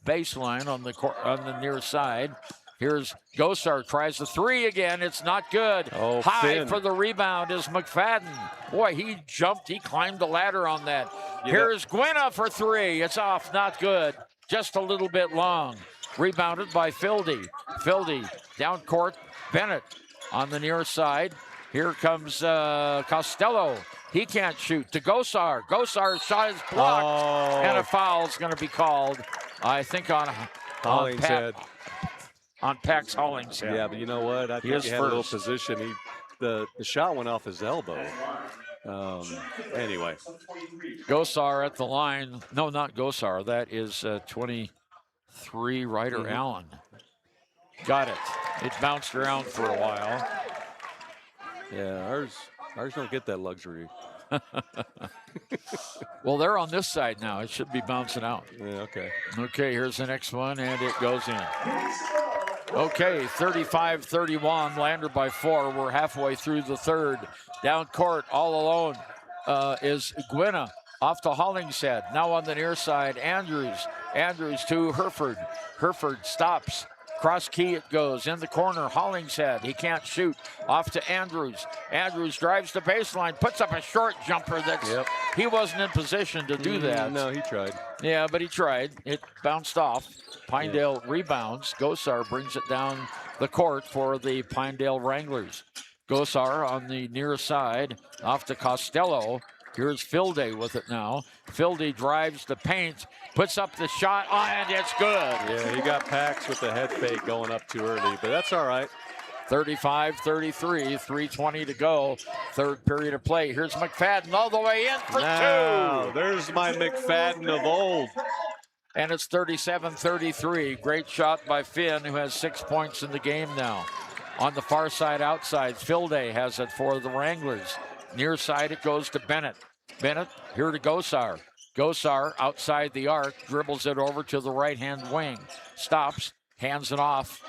baseline on the near side. Here's Gosar, tries the three again. It's not good. High Finn. for the rebound is McFadden. Boy, he jumped. He climbed the ladder on that. Here's Gwynna for three. It's off, not good. Just a little bit long. Rebounded by Filde. Filde down court. Bennett on the near side. Here comes Costello. He can't shoot to Gosar. Gosar's shot is blocked, and a foul is going to be called, I think, on Hollingshead. On Pax Hollingshead. Yeah, but you know what? I think he had a little position. The shot went off his elbow. Anyway. Gosar at the line. No, not Gosar. That is 23, Ryder Allen. Got it. It bounced around for a while. Yeah, ours don't get that luxury. Well, they're on this side now. It should be bouncing out. Yeah, okay. Okay, here's the next one, and it goes in. Okay, 35-31, Lander by 4. We're halfway through the third. Down court, all alone, is Gwynna. Off to Hollingshead. Now on the near side, Andrews. Andrews to Herford. Herford stops. Cross key it goes. In the corner, Hollingshead. He can't shoot. Off to Andrews. Andrews drives the baseline, puts up a short jumper that's he wasn't in position to do that. No, he tried. Yeah, but he tried. It bounced off. Pinedale rebounds. Gosar brings it down the court for the Pinedale Wranglers. Gosar on the near side. Off to Costello. Here's Filde with it now. Filde drives the paint, puts up the shot, and it's good. Yeah, he got Pax with the head fake going up too early, but that's all right. 35-33, 3:20 to go. Third period of play. Here's McFadden all the way in for now, two. There's my McFadden of old. And it's 37-33. Great shot by Finn, who has 6 points in the game now. On the far side outside, Filde has it for the Wranglers. Near side, it goes to Bennett. Bennett, here to Gosar. Gosar outside the arc, dribbles it over to the right-hand wing. Stops, hands it off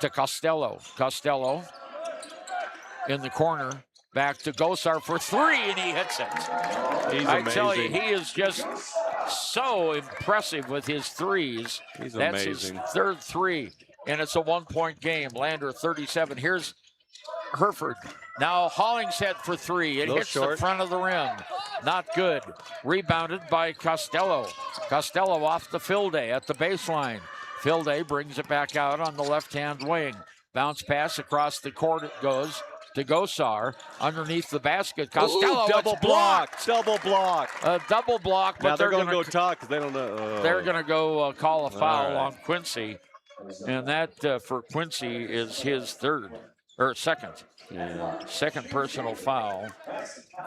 to Costello. Costello in the corner, back to Gosar for three, and he hits it. I tell you, he is just so impressive with his threes. He's That's amazing. his third three, and it's a one-point game. Lander 37. Here's Herford. Now Hollingshead for three. It hits the front of the rim. Not good. Rebounded by Costello. Costello off the Filde at the baseline. Filde brings it back out on the left-hand wing. Bounce pass across the court it goes to Gosar. Underneath the basket. Costello, double block. Double block. Double block, but now they're going to go talk because they don't know. They're going to go call a foul right. on Quincy. And that for Quincy is his second. Yeah. Second personal foul.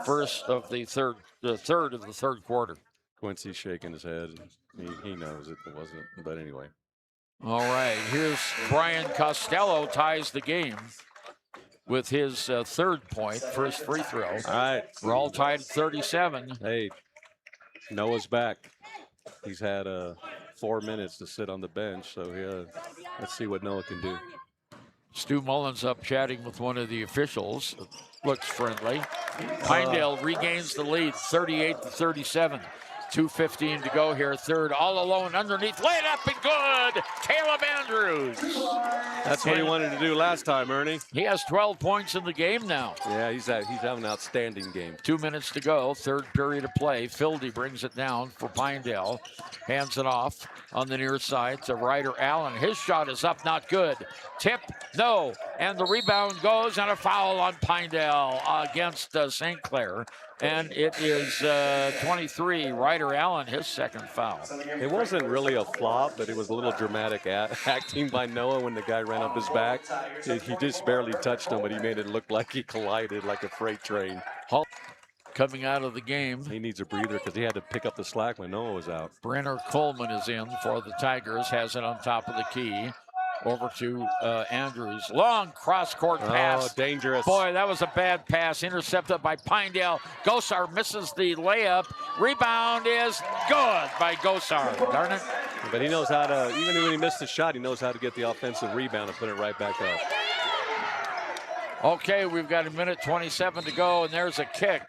First of the third of the third quarter. Quincy's shaking his head. He knows it wasn't, but anyway. All right, here's Brian Costello ties the game with his third point, first free throw. All right. We're all tied at 37. Hey, Noah's back. He's had 4 minutes to sit on the bench. So, yeah, let's see what Noah can do. Stu Mullins up chatting with one of the officials. Looks friendly. Pinedale regains the lead, 38-37. 2:15 to go here. Third, all alone underneath. Laid up and good. Caleb Andrews. That's what he wanted to do last time, Ernie. He has 12 points in the game now. Yeah, he's having an outstanding game. 2 minutes to go. Third period of play. Fildy brings it down for Pinedale. Hands it off on the near side to Ryder Allen. His shot is up, not good. Tip, no. And the rebound goes, and a foul on Pinedale against St. Clair. And it is 23. Ryder Allen, his second foul. It wasn't really a flop, but it was a little dramatic acting by Noah when the guy ran up his back. He just barely touched him, but he made it look like he collided like a freight train. Hull coming out of the game. He needs a breather because he had to pick up the slack when Noah was out. Brenner Coleman is in for the Tigers, has it on top of the key. Over to Andrews. Long cross-court pass. Oh, dangerous. Boy, that was a bad pass. Intercepted by Pinedale. Gosar misses the layup. Rebound is good by Gosar. Darn it. But he knows how to, even when he missed the shot, he knows how to get the offensive rebound and put it right back up. Okay, we've got 1:27 to go, and there's a kick.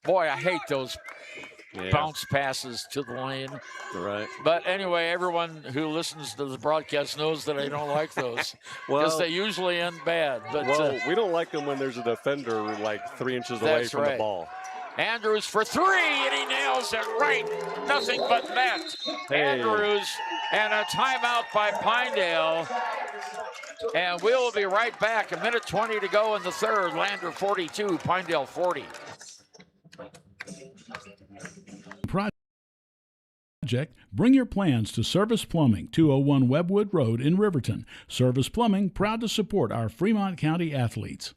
Boy, I hate those bounce passes to the lane. Right. But anyway, everyone who listens to the broadcast knows that I don't like those because they usually end bad. But we don't like them when there's a defender like 3 inches away from the ball. Andrews for three, and he nails it right. Nothing but net. Hey. Andrews, and a timeout by Pinedale. And we'll be right back. 1:20 to go in the third. Lander 42, Pinedale 40. Project, bring your plans to Service Plumbing, 201 Webwood Road in Riverton. Service Plumbing, proud to support our Fremont County athletes.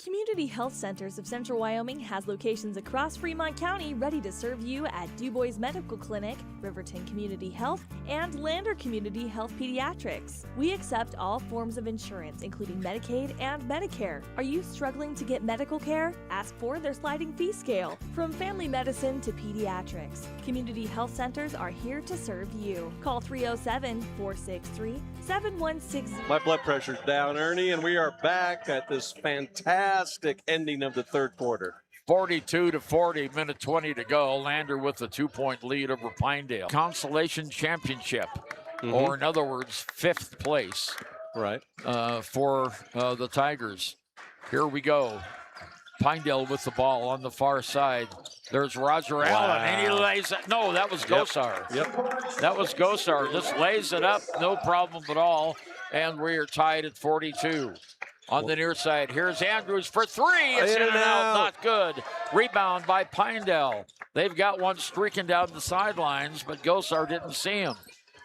Community Health Centers of Central Wyoming has locations across Fremont County ready to serve you at Du Bois Medical Clinic, Riverton Community Health, and Lander Community Health Pediatrics. We accept all forms of insurance, including Medicaid and Medicare. Are you struggling to get medical care? Ask for their sliding fee scale. From family medicine to pediatrics, Community Health Centers are here to serve you. Call 307-463-7160. My blood pressure's down, Ernie, and we are back at this fantastic ending of the third quarter. 42-40, 1:20 to go. Lander with a 2-point lead over Pinedale. Consolation championship, or in other words, 5th place. Right. For the Tigers. Here we go. Pinedale with the ball on the far side. There's Roger Allen, and he lays it. No, that was Gosar. Yep. That was Gosar. Just lays it up, no problem at all. And we are tied at 42. On the near side, here's Andrews for three. It's in and out, not good. Rebound by Pinedale. They've got one streaking down the sidelines, but Gosar didn't see him.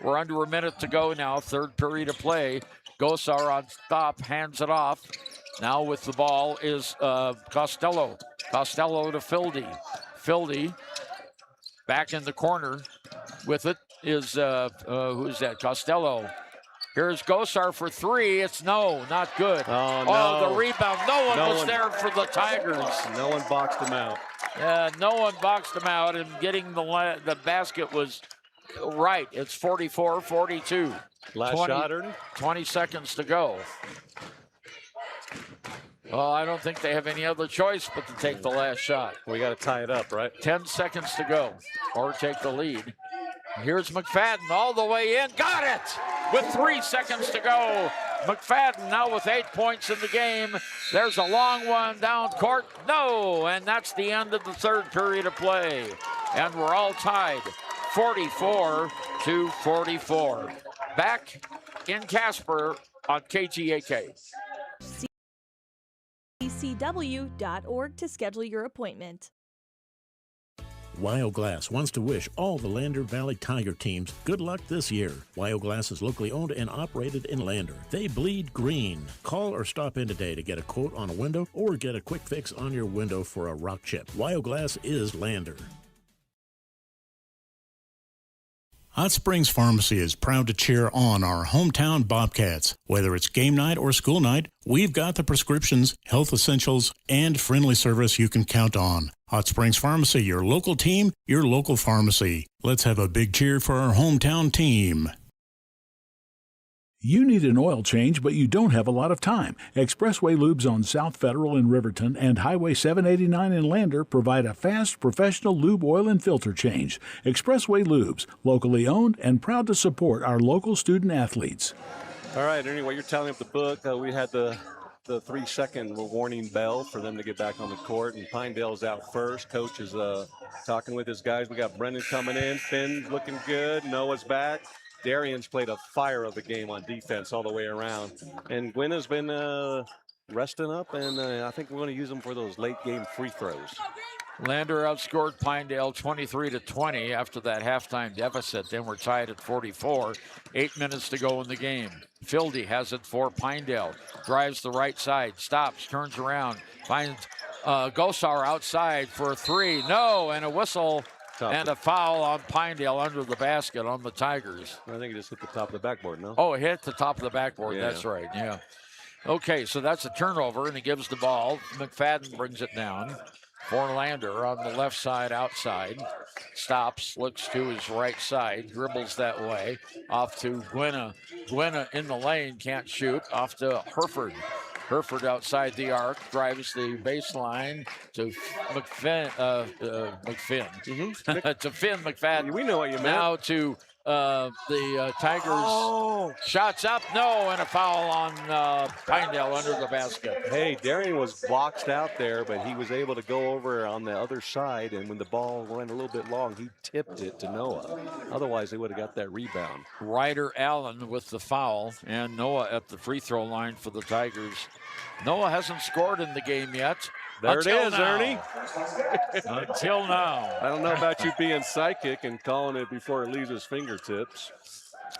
We're under a minute to go now, third period of play. Gosar on stop, hands it off. Now with the ball is Costello. Costello to Fildy. Fildy back in the corner with it is, who's that? Costello. Here's Gosar for three. It's not good. Oh, no. The rebound. No one was there for the Tigers. No one boxed him out. No one boxed him out, and getting the basket was right. It's 44-42. Last shot, Ernie? 20 seconds to go. Well, I don't think they have any other choice but to take the last shot. We got to tie it up, right? 10 seconds to go, or take the lead. Here's McFadden all the way in. Got it! With 3 seconds to go. McFadden now with 8 points in the game. There's a long one down court. No! And that's the end of the third period of play. And we're all tied, 44-44. Back in Casper on KGAK. CCW.org to schedule your appointment. Wyoglass wants to wish all the Lander Valley Tiger teams good luck this year. Wyoglass is locally owned and operated in Lander. They bleed green. Call or stop in today to get a quote on a window or get a quick fix on your window for a rock chip. Wyoglass is Lander. Hot Springs Pharmacy is proud to cheer on our hometown Bobcats. Whether it's game night or school night, we've got the prescriptions, health essentials, and friendly service you can count on. Hot Springs Pharmacy, your local team, your local pharmacy. Let's have a big cheer for our hometown team. You need an oil change, but you don't have a lot of time. Expressway Lubes on South Federal in Riverton and Highway 789 in Lander provide a fast, professional lube, oil, and filter change. Expressway Lubes, locally owned and proud to support our local student athletes. All right, anyway, you're telling up the book. We had the 3-second warning bell for them to get back on the court, and Pinedale's out first. Coach is talking with his guys. We got Brendan coming in. Finn looking good. Noah's back. Darian's played a fire of the game on defense all the way around. And Gwen has been resting up, and I think we're going to use them for those late-game free throws. Lander outscored Pinedale 23-20 after that halftime deficit. Then we're tied at 44. 8 minutes to go in the game. Fildy has it for Pinedale. Drives the right side, stops, turns around, finds Gosar outside for a three. No, and a whistle. And a foul on Pinedale under the basket on the Tigers. I think it just hit the top of the backboard, no? Oh, it hit the top of the backboard. Yeah. That's right, yeah. Okay, so that's a turnover, and he gives the ball. McFadden brings it down for Lander on the left side outside. Stops, looks to his right side, dribbles that way. Off to Gwynna. Gwynna in the lane, can't shoot. Off to Herford. Herford outside the arc, drives the baseline to McFinn. To Finn McFadden. We know what you meant. Now to the Tigers. Oh. Shots up, no, and a foul on Pinedale under the basket. Hey, Darian was boxed out there, but he was able to go over on the other side, and when the ball went a little bit long, he tipped it to Noah. Otherwise, they would have got that rebound. Ryder Allen with the foul, and Noah at the free throw line for the Tigers. Noah hasn't scored in the game yet. There it is, now. Ernie. Until now. I don't know about you being psychic and calling it before it leaves his fingertips.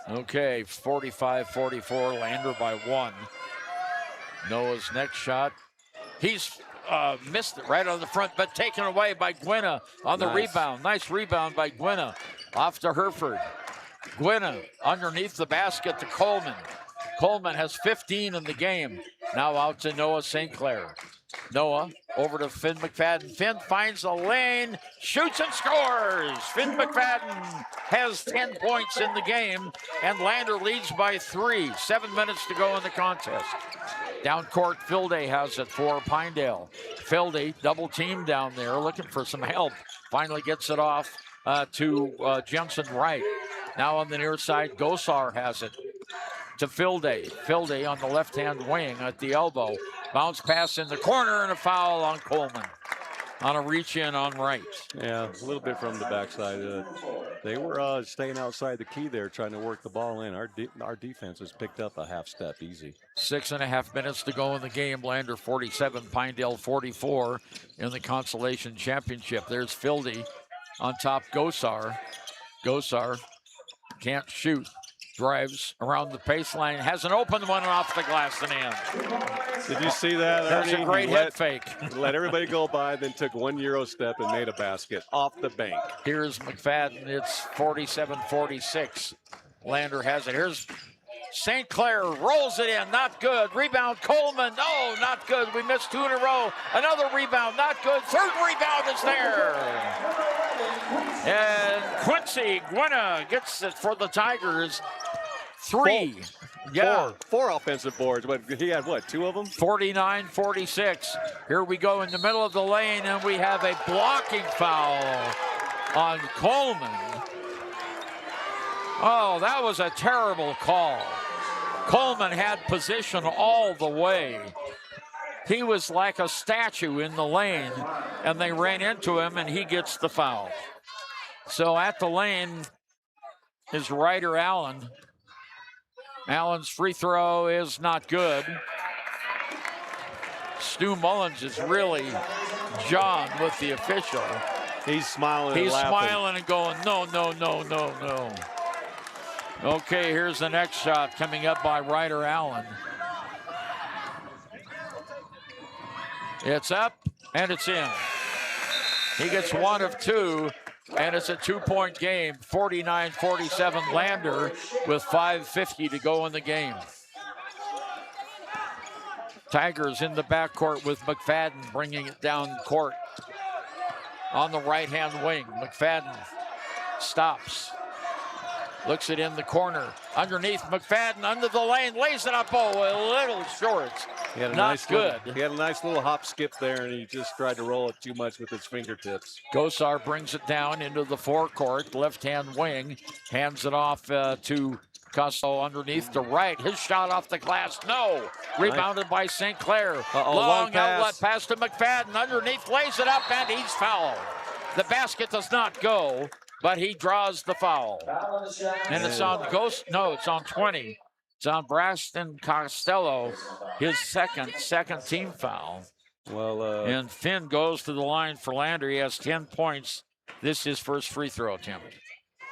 Okay, 45-44, Lander by 1. Noah's next shot. He's missed it right on the front, but taken away by Gwynna on the rebound. Nice rebound by Gwynna. Off to Herford. Gwynna underneath the basket to Coleman. Coleman has 15 in the game. Now out to Noah St. Clair. Noah over to Finn McFadden. Finn finds a lane, shoots and scores. Finn McFadden has 10 points in the game, and Lander leads by 3. 7 minutes to go in the contest. Down court, Filday has it for Pinedale. Filday double team down there, looking for some help. Finally gets it off to Jensen Wright. Now on the near side, Gosar has it to Filday. Filday on the left-hand wing at the elbow. Bounce pass in the corner and a foul on Coleman on a reach-in on Wright. Yeah, a little bit from the backside. They were staying outside the key there, trying to work the ball in. Our defense has picked up a half step easy. 6.5 minutes to go in the game. Lander 47, Pinedale 44 in the Consolation Championship. There's Fildy on top. Gosar can't shoot. Drives around the baseline, has an open one off the glass and in. Did you see that? That's a great head fake. Let everybody go by, then took 1 Euro step and made a basket off the bank. Here's McFadden. It's 47-46. Lander has it. Here's St. Clair, rolls it in, not good. Rebound, Coleman, no, not good. We missed 2 in a row. Another rebound, not good. Third rebound is there. And Quincy Gwynna gets it for the Tigers. 3. Four offensive boards, but he had what, 2 of them? 49-46. Here we go in the middle of the lane, and we have a blocking foul on Coleman. Oh, that was a terrible call. Coleman had position all the way. He was like a statue in the lane, and they ran into him, and he gets the foul. So at the lane is Ryder Allen. Allen's free throw is not good. Stu Mullins is really John with the official. He's smiling He's and laughing. smiling and going, no, no, no, no, no. Okay, here's the next shot coming up by Ryder Allen. It's up, and it's in. He gets 1 of 2, and it's a 2-point game. 49-47 Lander with 5:50 to go in the game. Tigers in the backcourt with McFadden bringing it down court. on the right-hand wing. McFadden stops. Looks it in the corner. Underneath, McFadden under the lane, lays it up. Oh, a little short. He had a Not nice good. He had a nice little hop skip there, and he just tried to roll it too much with his fingertips. Gosar brings it down into the forecourt, left-hand wing, hands it off to Costello underneath to right. His shot off the glass, no. Rebounded by St. Clair. Long outlet pass to McFadden. Underneath, lays it up, and he's fouled. The basket does not go, but he draws the foul. And it's on it's on 20. It's on Braxton Costello, his second team foul. Well, and Finn goes to the line for Lander. He has 10 points. This is his first free throw attempt.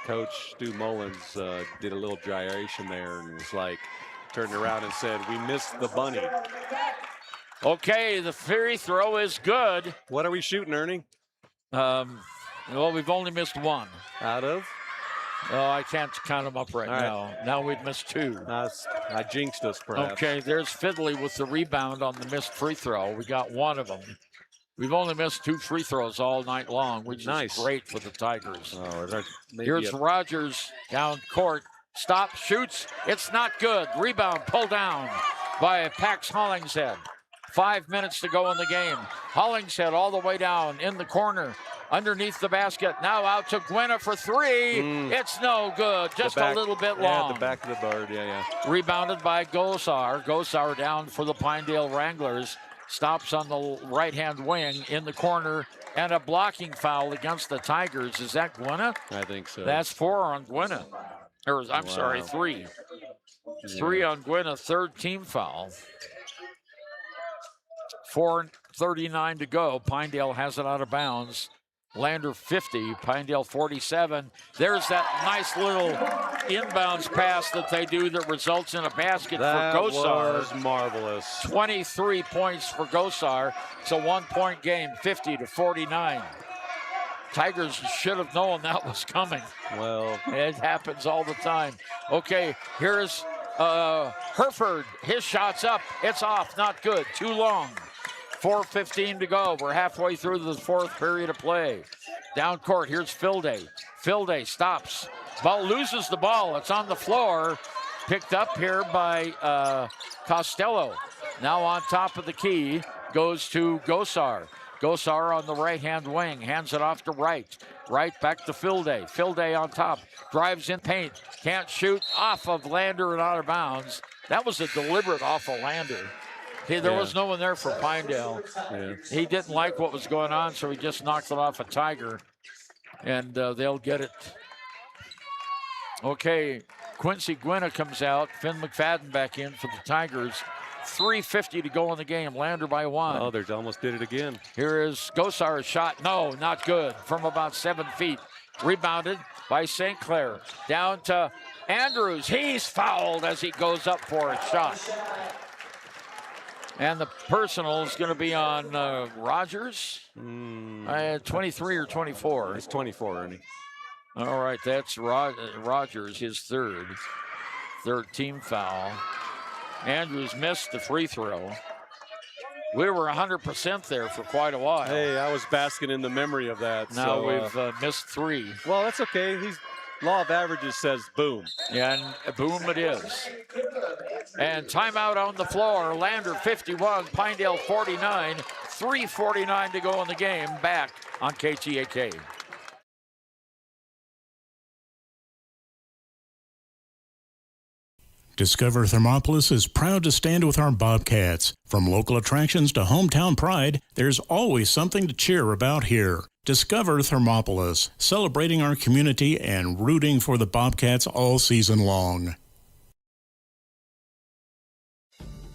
Coach Stu Mullins did a little gyration there and was like, turned around and said, "We missed the bunny." Okay, the free throw is good. What are we shooting, Ernie? Well, we've only missed one. Out of? Oh, I can't count them up right now. Now we've missed two. I jinxed us, perhaps. Okay, there's Fidley with the rebound on the missed free throw. We got one of them. We've only missed 2 free throws all night long, which is great for the Tigers. Here's Rogers down court. Stop, shoots. It's not good. Rebound pulled down by Pax Hollingshead. 5 minutes to go in the game. Hollingshead all the way down in the corner. Underneath the basket. Now out to Gwynna for 3. It's no good. Just a little bit long. Yeah, the back of the board. Yeah. Rebounded by Gosar. Gosar down for the Pinedale Wranglers. Stops on the right-hand wing in the corner. And a blocking foul against the Tigers. Is that Gwynna? I think so. That's 4 on Gwynna. Or, I'm sorry, 3. 3 on Gwynna. 3rd team foul. 4:39 to go. Pinedale has it out of bounds. Lander 50, Pinedale 47. There's that nice little inbounds pass that they do that results in a basket for Gosar. That was marvelous. 23 points for Gosar. It's a 1-point game, 50-49. Tigers should have known that was coming. Well, it happens all the time. Okay, here's Herford. His shot's up. It's off. Not good. Too long. 4:15 to go. We're halfway through the 4th period of play. Down court, here's Filday. Filday stops. Ball loses the ball. It's on the floor. Picked up here by Costello. Now on top of the key goes to Gosar. Gosar on the right-hand wing. Hands it off to Wright. Wright back to Filday. Filday on top. Drives in paint. Can't shoot. Off of Lander and out of bounds. That was a deliberate off of Lander. There was no one there for Pinedale. Yeah. He didn't like what was going on, so he just knocked it off a Tiger. And they'll get it. Okay, Quincy Gwynna comes out. Finn McFadden back in for the Tigers. 3:50 to go in the game. Lander by 1. Oh, they almost did it again. Here is Gosar's shot. No, not good. From about 7 feet. Rebounded by St. Clair. Down to Andrews. He's fouled as he goes up for a shot. And the personal is going to be on Rogers. 23 or 24. It's 24, Ernie. All right, that's Rogers, his third team foul. Andrews missed the free throw. We were 100% there for quite a while. Hey, I was basking in the memory of that. Now we've missed 3. Well, that's okay. Law of averages says boom. Yeah, and boom it is. And timeout on the floor. Lander 51, Pinedale 49. 3:49 to go in the game. Back on KTAK. Discover Thermopolis is proud to stand with our Bobcats. From local attractions to hometown pride, there's always something to cheer about here. Discover Thermopolis, celebrating our community and rooting for the Bobcats all season long.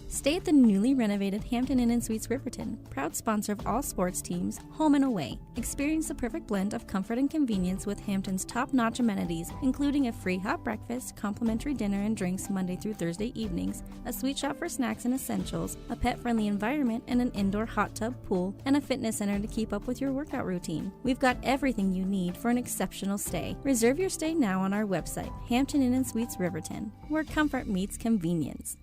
Stay at the newly renovated Hampton Inn & Suites Riverton, proud sponsor of all sports teams, home and away. Experience the perfect blend of comfort and convenience with Hampton's top-notch amenities, including a free hot breakfast, complimentary dinner and drinks Monday through Thursday evenings, a sweet shop for snacks and essentials, a pet-friendly environment and an indoor hot tub pool, and a fitness center to keep up with your workout routine. We've got everything you need for an exceptional stay. Reserve your stay now on our website, Hampton Inn & Suites Riverton, where comfort meets convenience.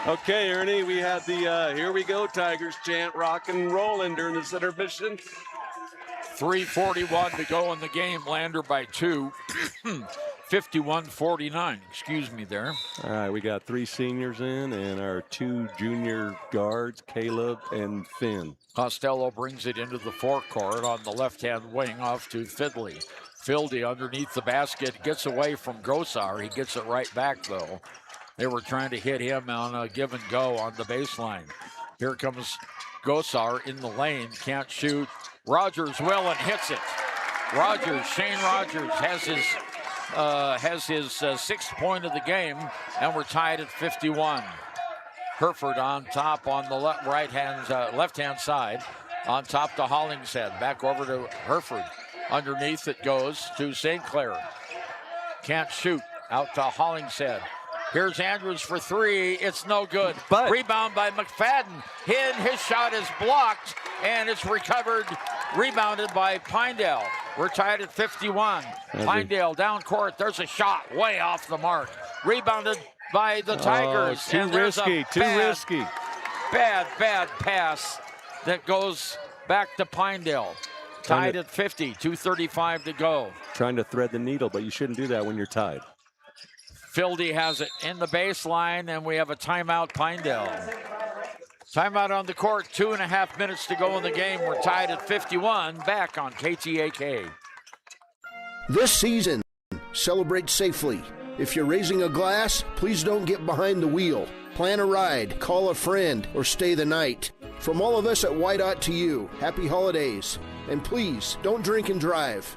Okay, Ernie, we had the "Here we go, Tigers" chant rock and rolling during this intermission. 3:41 to go in the game. Lander by 2. 51-49. Excuse me there. All right, we got 3 seniors in and our 2 junior guards, Caleb and Finn. Costello brings it into the forecourt on the left-hand wing off to Fidley. Fildy underneath the basket, gets away from Gosar. He gets it right back, though. They were trying to hit him on a give and go on the baseline. Here comes Gosar in the lane, can't shoot. Rogers will and hits it. Shane Rogers has his 6th point of the game, and we're tied at 51. Herford on top on the left-hand side, on top to Hollingshead. Back over to Herford. Underneath it goes to St. Clair. Can't shoot. Out to Hollingshead. Here's Andrews for 3. It's no good. But rebound by McFadden. His shot is blocked, and it's rebounded by Pinedale. We're tied at 51. Pinedale down court. There's a shot way off the mark. Rebounded by the Tigers. Too risky. Bad pass that goes back to Pinedale. Tied at 50. 2:35 to go. Trying to thread the needle, but you shouldn't do that when you're tied. Fildy has it in the baseline, and we have a timeout, Pinedale. Timeout on the court, 2.5 minutes to go in the game. We're tied at 51, back on KTAK. This season, celebrate safely. If you're raising a glass, please don't get behind the wheel. Plan a ride, call a friend, or stay the night. From all of us at White Dot to you, happy holidays. And please, don't drink and drive.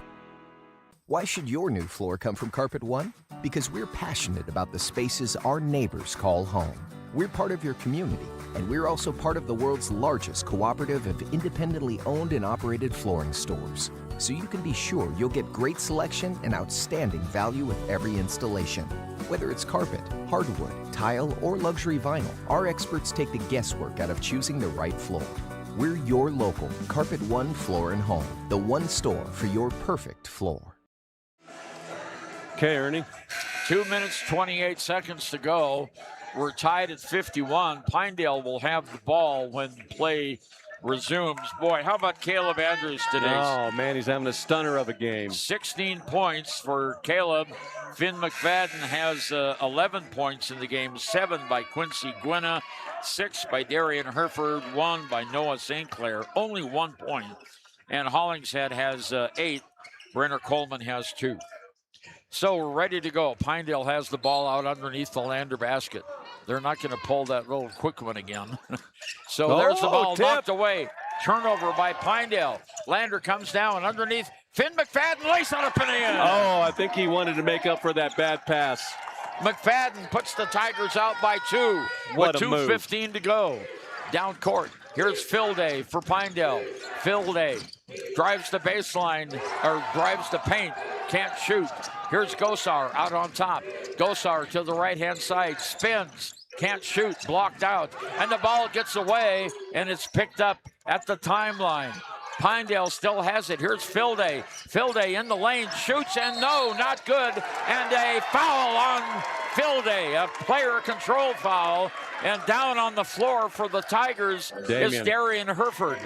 Why should your new floor come from Carpet One? Because we're passionate about the spaces our neighbors call home. We're part of your community, and we're also part of the world's largest cooperative of independently owned and operated flooring stores. So you can be sure you'll get great selection and outstanding value with every installation. Whether it's carpet, hardwood, tile, or luxury vinyl, our experts take the guesswork out of choosing the right floor. We're your local Carpet One Floor and Home, the one store for your perfect floor. Okay, Ernie. 2 minutes, 28 seconds to go. We're tied at 51. Pinedale will have the ball when play resumes. Boy, how about Caleb Andrews today? Oh, man, he's having a stunner of a game. 16 points for Caleb. Finn McFadden has 11 points in the game, 7 by Quincy Gwynna, 6 by Darian Herford, 1 by Noah St. Clair, only 1 point. And Hollingshead has 8. Brenner Coleman has 2. So we're ready to go. Pinedale has the ball out underneath the Lander basket. They're not going to pull that little quick one again. So there's the ball knocked away. Turnover by Pinedale. Lander comes down underneath. Finn McFadden lays it up in the end. Oh, I think he wanted to make up for that bad pass. McFadden puts the Tigers out by 2 What with a move. 2:15 to go. Down court. Here's Filday for Pinedale. Filday drives the baseline, or drives the paint. Can't shoot. Here's Gosar out on top. Gosar to the right-hand side. Spins. Can't shoot. Blocked out. And the ball gets away, and it's picked up at the timeline. Pinedale still has it. Here's Filday. Filday in the lane. Shoots, and no, not good. And a foul on Filday. A player control foul. And down on the floor for the Tigers is Darian Herford.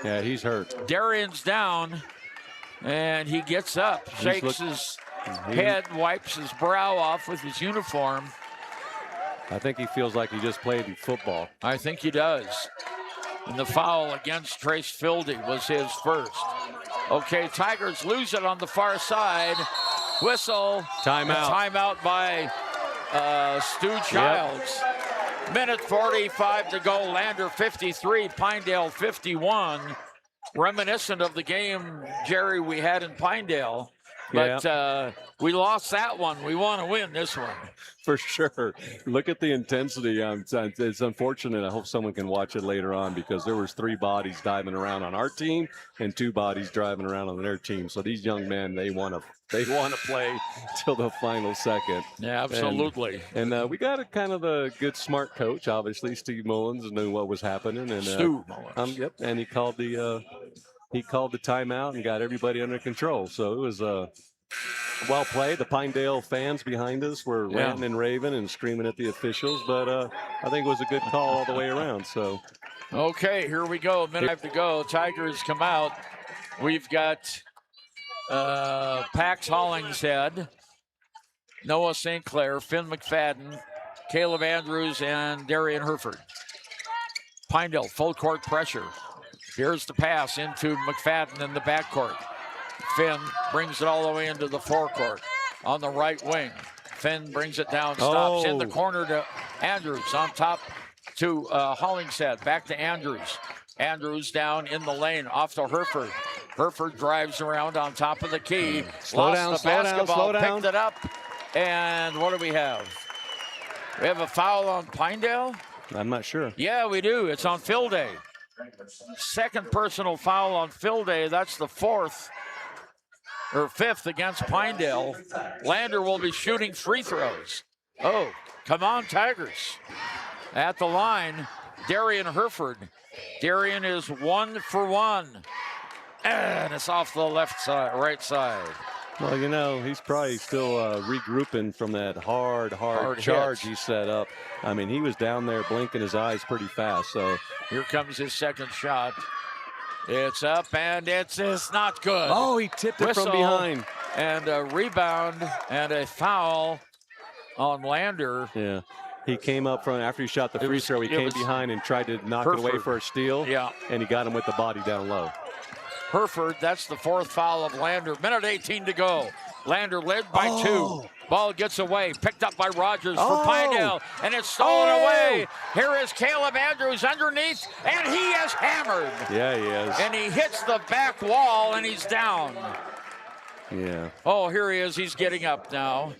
Yeah, he's hurt. Darian's down. And he gets up, shakes his head, wipes his brow off with his uniform. I think he feels like he just played football. I think he does. And the foul against Trace Fildy was his first. Okay, Tigers lose it on the far side. Whistle. Timeout. Timeout by Stu Childs. Minute 45 to go. Lander 53, Pinedale 51. Reminiscent of the game, Jerry, we had in Pinedale. But we lost that one. We want to win this one. For sure. Look at the intensity. It's unfortunate. I hope someone can watch it later on because there was 3 bodies diving around on our team and 2 bodies driving around on their team. So these young men, they want to play till the final second. Yeah, absolutely. And we got a kind of a good, smart coach. Obviously, Steve Mullins knew what was happening. And Stu Mullins. Yep. And he called the timeout and got everybody under control. So it was well played. The Pinedale fans behind us were ranting and raving and screaming at the officials, but I think it was a good call all the way around. So, okay, here we go. A minute to go. Tigers come out. We've got Pax Hollingshead, Noah St. Clair, Finn McFadden, Caleb Andrews, and Darian Herford. Pinedale, full court pressure. Here's the pass into McFadden in the backcourt. Finn brings it all the way into the forecourt on the right wing. Finn brings it down, stops in the corner to Andrews, on top to Hollingshead, back to Andrews. Andrews down in the lane, off to Herford. Herford drives around on top of the key. Slow down, Picked it up. And what do we have? We have a foul on Pinedale? I'm not sure. Yeah, we do. It's on Phil Day. Second personal foul on Phil Day. That's the fifth against Pinedale. Lander will be shooting free throws. Oh, come on, Tigers. At the line, Darian Herford. Darian is 1 for 1. And it's off the right side. Well, you know, he's probably still regrouping from that hard charge he set up. I mean, he was down there blinking his eyes pretty fast. So here comes his second shot. It's up, and it's not good. Oh, he tipped it from behind. And a rebound and a foul on Lander. Yeah. He came up from after he shot the free throw. He came behind and tried to knock it away for a steal. Yeah. And he got him with the body down low. Herford, that's the fourth foul of Lander. Minute 18 to go. Lander led by 2. Ball gets away, picked up by Rogers for Pinedale, and it's stolen away. Here is Caleb Andrews underneath, and he is hammered. Yeah, he is. And he hits the back wall, and he's down. Yeah. Oh, here he is. He's getting up now.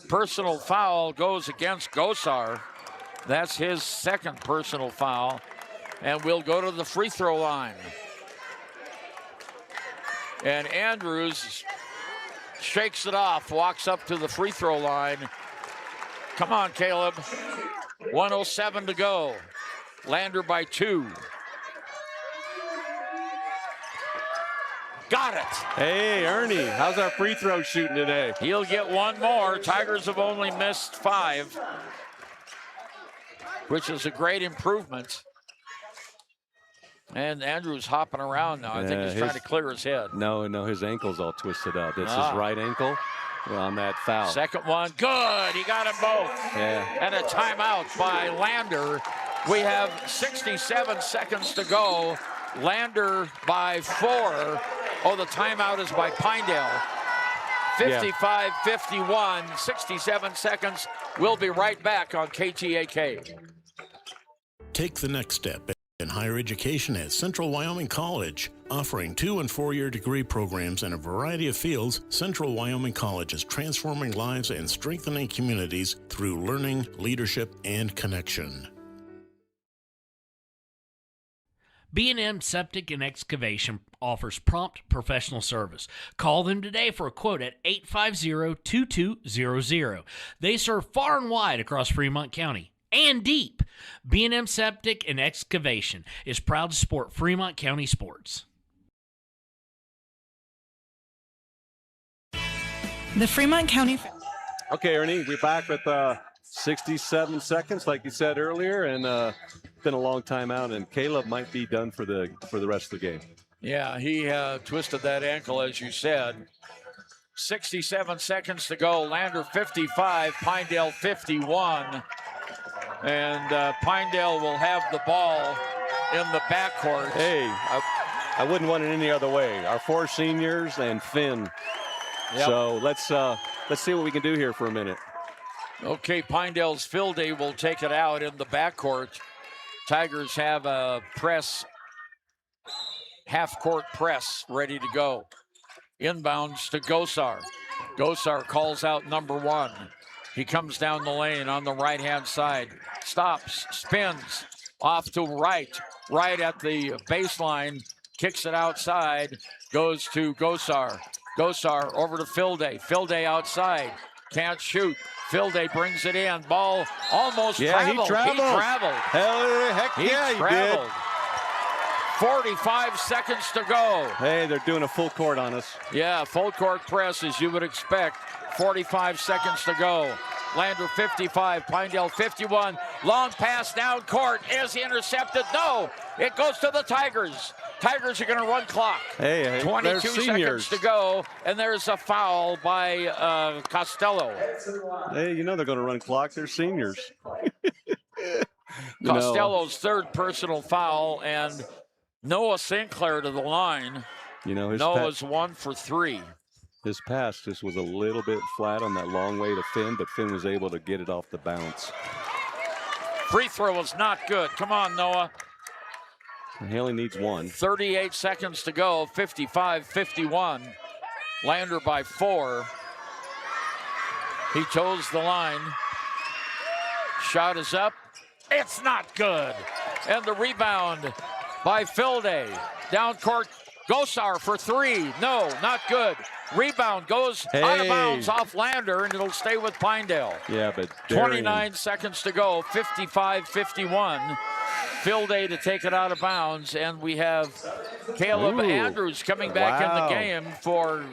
Personal foul goes against Gosar. That's his second personal foul, and we'll go to the free throw line. And Andrews shakes it off, walks up to the free throw line. Come on, Caleb. 1:07 to go. Lander by 2. Got it. Hey, Ernie, how's our free throw shooting today? He'll get one more. Tigers have only missed 5, which is a great improvement. And Andrew's hopping around now. I think he's trying to clear his head. No, his ankle's all twisted up. It's his right ankle on that foul. Second one, good. He got them both. Yeah. And a timeout by Lander. We have 67 seconds to go. Lander by 4. Oh, the timeout is by Pinedale. 55-51, 67 seconds. We'll be right back on KTAK. Take the next step in higher education at Central Wyoming College. Offering 2- and 4-year degree programs in a variety of fields, Central Wyoming College is transforming lives and strengthening communities through learning, leadership, and connection. B&M Septic and Excavation offers prompt professional service. Call them today for a quote at 850-2200. They serve far and wide across Fremont County and deep. B&M Septic and Excavation is proud to support Fremont County sports. The Fremont County. Okay, Ernie, we're back with 67 seconds, like you said earlier, and it's been a long time out, and Caleb might be done for the rest of the game. Yeah, he twisted that ankle, as you said. 67 seconds to go. Lander 55, Pinedale 51. And Pinedale will have the ball in the backcourt. Hey, I wouldn't want it any other way. Our 4 seniors and Finn. Yep. So let's see what we can do here for a minute. Okay, Pinedale's Phil Day will take it out in the backcourt. Tigers have a press, half-court press ready to go. Inbounds to Gosar. Gosar calls out number 1. He comes down the lane on the right-hand side. Stops, spins, off to right at the baseline, kicks it outside, goes to Gosar. Gosar over to Phil Day. Phil Day outside, can't shoot. Phil Day brings it in. Ball almost traveled. He traveled. He traveled. Heck yeah, he did. 45 seconds to go. Hey, they're doing a full court on us. Yeah, full court press as you would expect. 45 seconds to go. Lander 55, Pinedale 51. Long pass down court. Is he intercepted? No, it goes to the Tigers. Tigers are going to run clock. Hey, 22 seconds to go, and there's a foul by Costello. Hey, you know they're going to run clock. They're seniors. Costello's third personal foul, and Noah Sinclair to the line. You know, Noah's 1 for 3. His pass just was a little bit flat on that long way to Finn, but Finn was able to get it off the bounce. Free throw was not good. Come on, Noah. He only needs 1. 38 seconds to go, 55-51. Lander by 4. He chose the line. Shot is up. It's not good. And the rebound by Filday. Down court, Gosar for 3. No, not good. Rebound goes out of bounds off Lander, and it'll stay with Pinedale. Yeah, but 29 seconds to go, 55-51. Filday to take it out of bounds, and we have Caleb Andrews coming back in the game for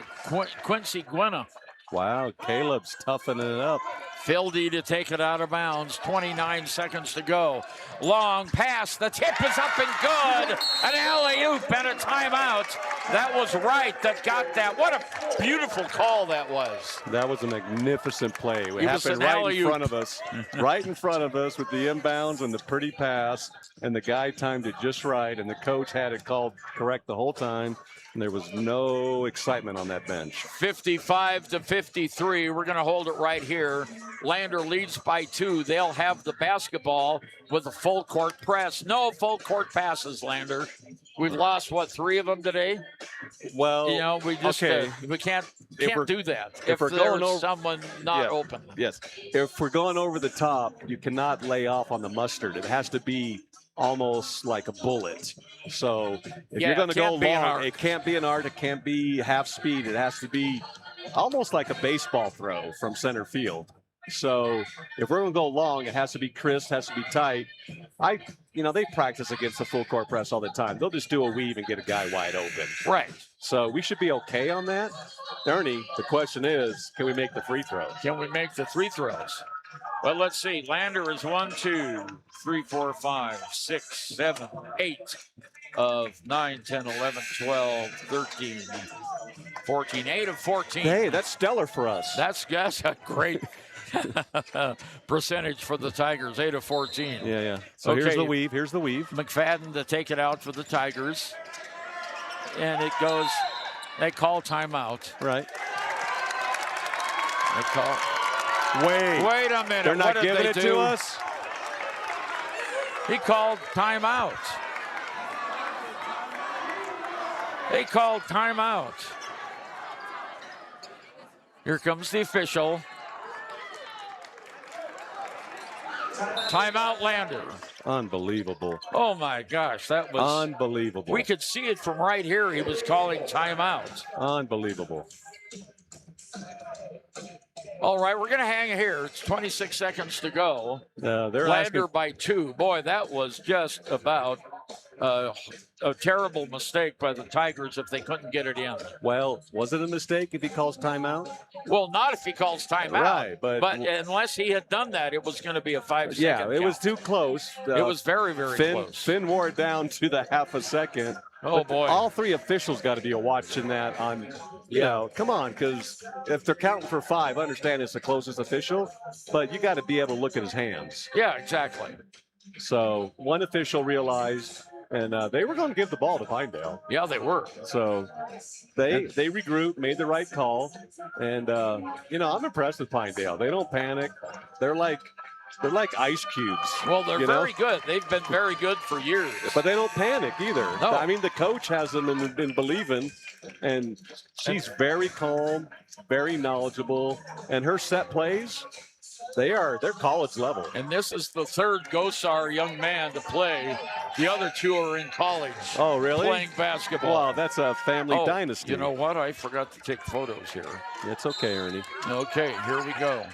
Quincy Gwena. Wow, Caleb's toughening it up. Filday to take it out of bounds. 29 seconds to go. Long pass. The tip is up and good. An alley-oop and a timeout. That was right that got that. What a beautiful call that was. That was a magnificent play. It was happened an right alley-oop. in front of us. Right in front of us with the inbounds and the pretty pass. And the guy timed it just right. And the coach had it called correct the whole time. And there was no excitement on that bench. 55-53. We're going to hold it right here. Lander leads by 2. They'll have the basketball with a full court press. No full court passes, Lander. We've lost, 3 of them today? Well, you know, we just we can't do that if we're going there's over, someone not open. Yes. If we're going over the top, you cannot lay off on the mustard. It has to be almost like a bullet. So if you're going to go long, it can't be an art. It can't be half speed. It has to be almost like a baseball throw from center field. So if we're going to go long, it has to be crisp, has to be tight. They practice against the full court press all the time. They'll just do a weave and get a guy wide open. Right. So we should be okay on that. Ernie, the question is, can we make the free throws? Can we make the free throws? Well, let's see. Lander is 1, 2, 3, 4, 5, 6, 7, 8 of 9, 10, 11, 12, 13, 14, 8 of 14. Hey, that's stellar for us. That's a great percentage for the Tigers, 8 of 14. Yeah. So here's the weave. McFadden to take it out for the Tigers. And it goes, they call timeout. Right. They call. Wait a minute. They're not giving it to us? He called timeout. They called timeout. Here comes the official. Timeout, Lander. Unbelievable. Oh, my gosh. That was unbelievable. We could see it from right here. He was calling timeout. Unbelievable. All right, we're going to hang here. It's 26 seconds to go. They're Lander by 2. Boy, that was just about a terrible mistake by the Tigers if they couldn't get it in. Well, was it a mistake if he calls timeout? Well, not if he calls timeout. Right, but unless he had done that, it was going to be a 5-second Yeah, it count. was too close. It was very, very close. Finn wore it down to the half a second. Oh, boy. All 3 officials got to be watching that on, come on, because if they're counting for 5, I understand it's the closest official, but you got to be able to look at his hands. Yeah, exactly. So one official realized, and they were going to give the ball to Pinedale. Yeah, they were. So they regrouped, made the right call, and, I'm impressed with Pinedale. They don't panic. They're like ice cubes. Well, they're very good. They've been very good for years. But they don't panic either. No. I mean, the coach has them in believing, and she's very calm, very knowledgeable, and her set plays, they're college level. And this is the 3rd Gosar young man to play. The other 2 are in college. Oh, really? Playing basketball. Wow, that's a family dynasty. You know what? I forgot to take photos here. It's okay, Ernie. Okay, here we go.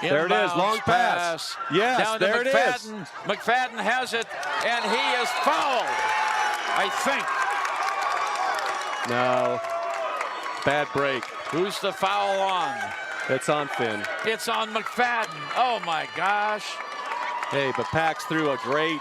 There it is, long pass. Yes, down there to McFadden. McFadden has it, and he is fouled. I think. No. Bad break. Who's the foul on? It's on Finn. It's on McFadden. Oh, my gosh. Hey, but Pax threw a great,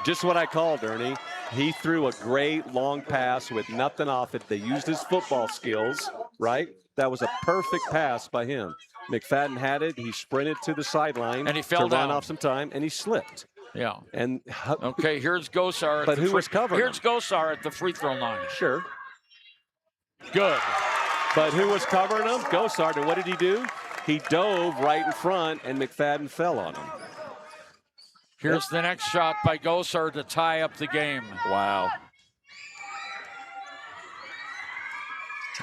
just what I called, Ernie. He threw a great long pass with nothing off it. They used his football skills, right? That was a perfect pass by him. McFadden had it. He sprinted to the sideline. And he fell down. Run off some time, and he slipped. Yeah. And okay, here's Gosar. But who was covering Here's Gosar at the free throw line. Sure. Good. But who was covering him? Gosar. And what did he do? He dove right in front, and McFadden fell on him. Here's the next shot by Gosar to tie up the game. Wow.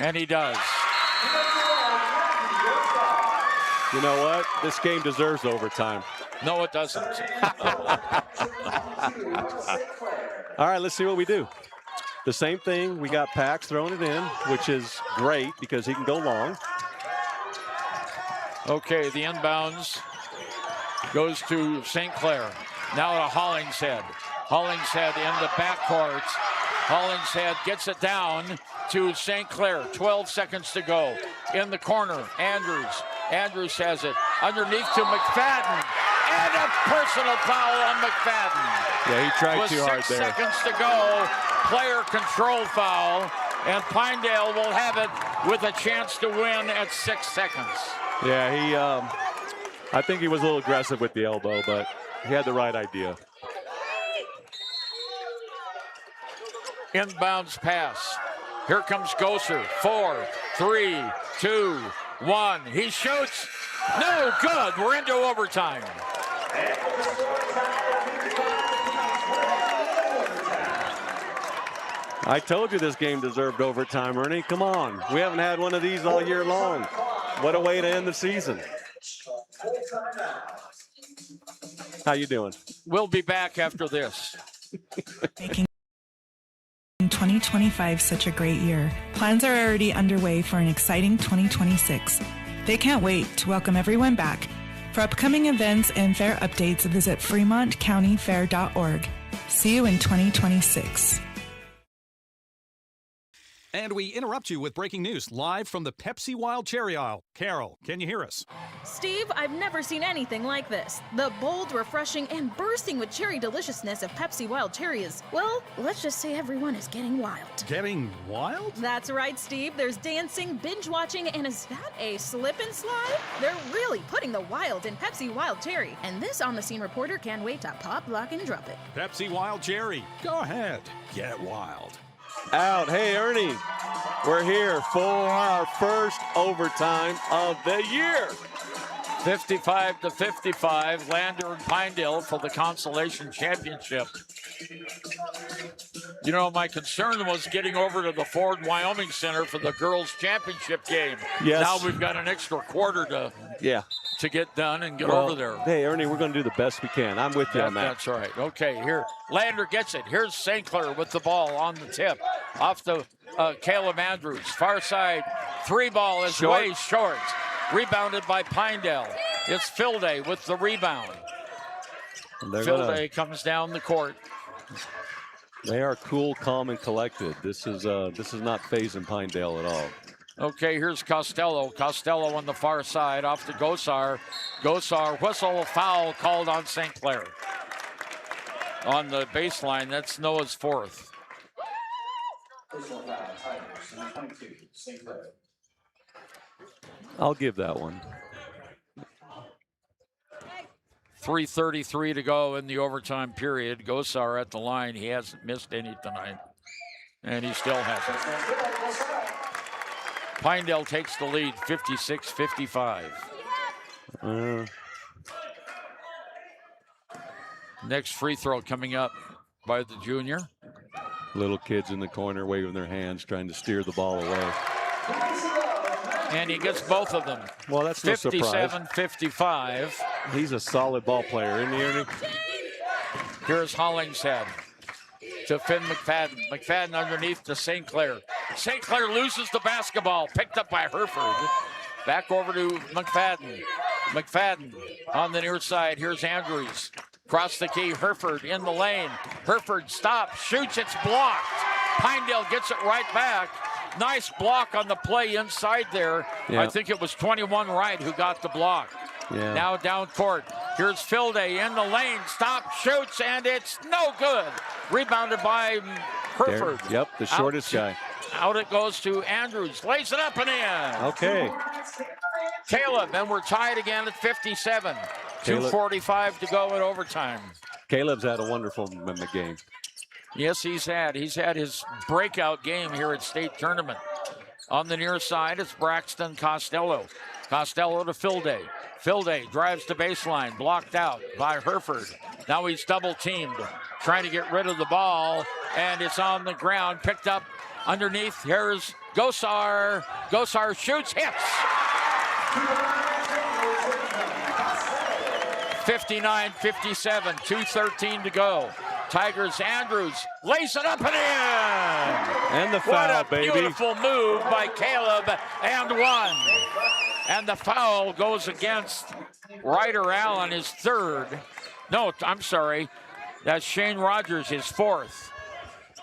And he does. You know what? This game deserves overtime. No, it doesn't. All right, let's see what we do. The same thing. We got Pax throwing it in, which is great because he can go long. Okay, the inbounds goes to St. Clair. Now to Hollingshead. Hollingshead in the backcourt. Hollingshead gets it down to St. Clair. 12 seconds to go. In the corner, Andrews. Andrews has it underneath to McFadden. And a personal foul on McFadden. Yeah, he tried with too hard there. 6 seconds to go. Player control foul. And Pinedale will have it with a chance to win at 6 seconds. Yeah, I think he was a little aggressive with the elbow, but he had the right idea. Inbounds pass. Here comes Gosar. 4, 3, 2, 1. He shoots. No good. We're into overtime. I told you this game deserved overtime, Ernie. Come on. We haven't had one of these all year long. What a way to end the season. How you doing? We'll be back after this. Making 2025 such a great year. Plans are already underway for an exciting 2026. They can't wait to welcome everyone back. For upcoming events and fair updates, visit fremontcountyfair.org. See you in 2026. And we interrupt you with breaking news live from the Pepsi Wild Cherry aisle. Carol, can you hear us? Steve, I've never seen anything like this. The bold, refreshing, and bursting with cherry deliciousness of Pepsi Wild Cherry is, well, let's just say everyone is getting wild. Getting wild? That's right, Steve. There's dancing, binge-watching, and is that a slip and slide? They're really putting the wild in Pepsi Wild Cherry. And this on-the-scene reporter can't wait to pop, lock, and drop it. Pepsi Wild Cherry. Go ahead. Get wild. Out. Hey, Ernie, we're here for our first overtime of the year. 55-55, Lander and Pinedale for the consolation championship. You know, my concern was getting over to the Ford Wyoming Center for the girls' championship game. Yes. Now we've got an extra quarter to get done and get over there. Hey, Ernie, we're going to do the best we can. I'm with you on that. That's right. Okay, here. Lander gets it. Here's St. Clair with the ball on the tip. Off to Caleb Andrews. Far side. 3 ball is way short. Rebounded by Pinedale. It's Filday with the rebound. Filday comes down the court. They are cool, calm, and collected. This is not phasing Pinedale at all. Okay, here's Costello. Costello on the far side, off to Gosar. Gosar, whistle, foul called on St. Clair. On the baseline, that's Noah's fourth. I'll give that one. 3:33 to go in the overtime period. Gosar at the line. He hasn't missed any tonight, and he still hasn't. Pinedale takes the lead, 56-55. Next free throw coming up by the junior. Little kids in the corner waving their hands, trying to steer the ball away. And he gets both of them. Well, that's no surprise. 57-55. He's a solid ball player, isn't he, Ernie? Here's Hollingshead to Finn McFadden. McFadden underneath to St. Clair. St. Clair loses the basketball, picked up by Herford. Back over to McFadden. McFadden on the near side. Here's Andrews. Across the key, Hereford in the lane. Hereford stops, shoots, it's blocked. Pinedale gets it right back. Nice block on the play inside there. Yeah. I think it was 21 Wright who got the block. Yeah. Now down court. Here's Filday in the lane. Stop, shoots, and it's no good. Rebounded by Hereford. There. Yep, the shortest guy. Out it goes to Andrews. Lays it up and in. Okay. Caleb, and we're tied again at 57. 2:45 to go in overtime. Caleb's had a wonderful game. Yes, he's had his breakout game here at State Tournament. On the near side, it's Braxton Costello. Costello to Filday. Filday drives to baseline, blocked out by Hereford. Now he's double teamed, trying to get rid of the ball, and it's on the ground, picked up underneath. Here's Gosar. Gosar shoots, hits. 59-57, 2:13 to go. Tigers, Andrews lays it up and in. And the foul, what a beautiful move by Caleb, and one. And the foul goes against Ryder Allen, his third. No, I'm sorry. That's Shane Rogers, his fourth.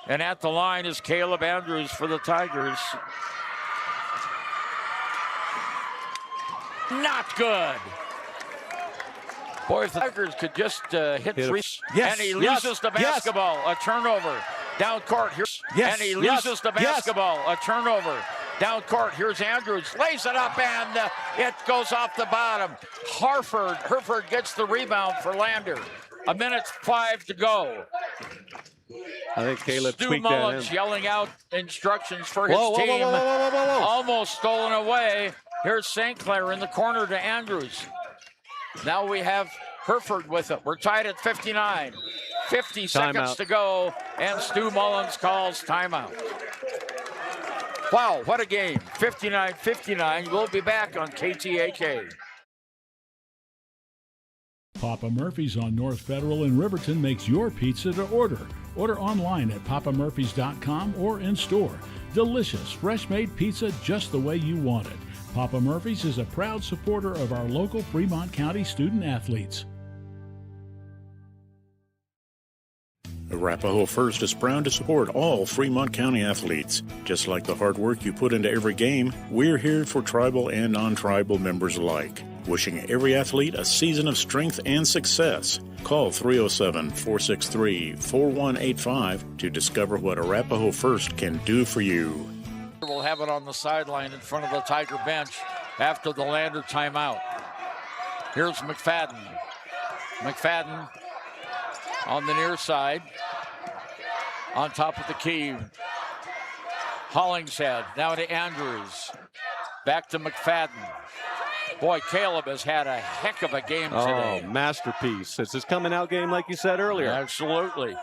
And at the line is Caleb Andrews for the Tigers. Not good. Boy, if the Tigers could just hit three. Yes, and he loses the basketball. A turnover. Down court. And he loses the basketball. A turnover. Down court. Here's Andrews. Lays it up, and it goes off the bottom. Hereford gets the rebound for Lander. 1:05 to go. I think Caleb Stu tweaked Mullins that in. yelling out instructions for his team. Whoa. Almost stolen away. Here's St. Clair in the corner to Andrews. Now we have Hereford with it. We're tied at 59. 50 seconds to go, and Stu Mullins calls timeout. Wow, what a game. 59-59. We'll be back on KTAK. Papa Murphy's on North Federal in Riverton makes your pizza to order. Order online at papamurphys.com or in store. Delicious, fresh-made pizza just the way you want it. Papa Murphy's is a proud supporter of our local Fremont County student athletes. Arapahoe First is proud to support all Fremont County athletes. Just like the hard work you put into every game, we're here for tribal and non-tribal members alike. Wishing every athlete a season of strength and success. Call 307-463-4185 to discover what Arapahoe First can do for you. We'll have it on the sideline in front of the Tiger bench after the Lander timeout. Here's McFadden. McFadden on the near side. On top of the key. Hollingshead now to Andrews. Back to McFadden. Boy, Caleb has had a heck of a game today. Oh, masterpiece. It's his coming out game like you said earlier. Absolutely.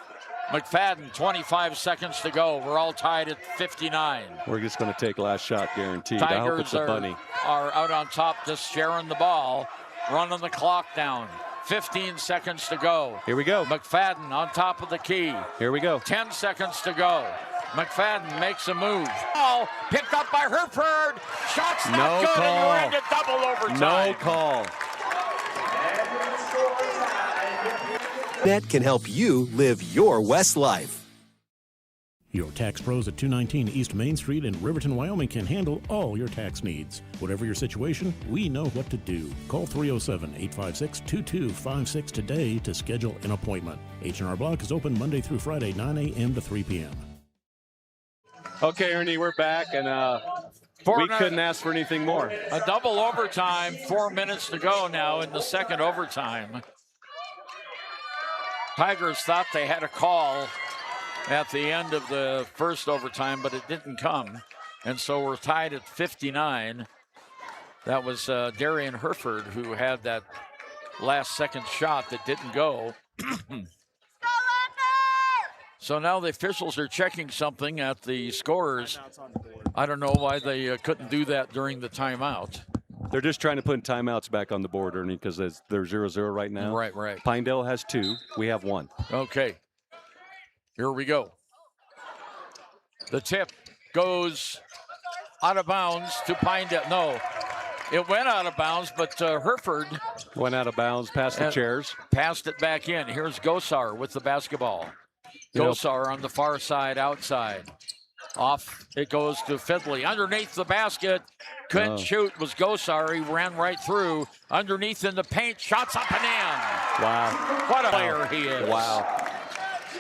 McFadden, 25 seconds to go. We're all tied at 59. We're just going to take last shot guaranteed. I hope it's a bunny. Are out on top, just sharing the ball, running the clock down. 15 seconds to go. Here we go. McFadden on top of the key. Here we go. 10 seconds to go. McFadden makes a move. Ball picked up by Hereford. Shot's not good, and you end it double overtime. No call. Bet can help you live your West life. Your tax pros at 219 East Main Street in Riverton, Wyoming can handle all your tax needs. Whatever your situation, we know what to do. Call 307-856-2256 today to schedule an appointment. H&R Block is open Monday through Friday, 9 a.m. to 3 p.m. Okay, Ernie, we're back, and we couldn't ask for anything more. A double overtime, 4 minutes to go now in the second overtime. Tigers thought they had a call at the end of the first overtime, but it didn't come. And so we're tied at 59. That was Darian Hereford who had that last second shot that didn't go. So now the officials are checking something at the scorers. I don't know why they couldn't do that during the timeout. They're just trying to put timeouts back on the board, Ernie, because they're 0-0 right now. Right. Pinedale has 2. We have 1. Okay. Here we go. The tip goes out of bounds to Pinedale. No. It went out of bounds, but Hereford went out of bounds past the chairs. Passed it back in. Here's Gosar with the basketball. Gosar on the far side, outside. Off it goes to Fidley. Underneath the basket. Couldn't shoot. Was Gosar. He ran right through. Underneath in the paint. Shots up and in. Wow. What a player he is. Wow.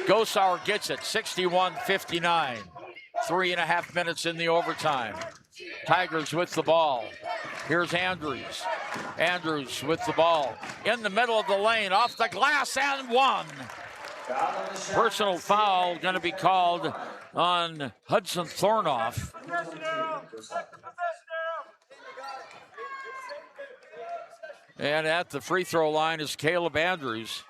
Gosar gets it. 61-59. 3.5 minutes in the overtime. Tigers with the ball. Here's Andrews. Andrews with the ball. In the middle of the lane. Off the glass and one. Personal foul going to be called on Hudson Thornoff. And at the free throw line is Caleb Andrews.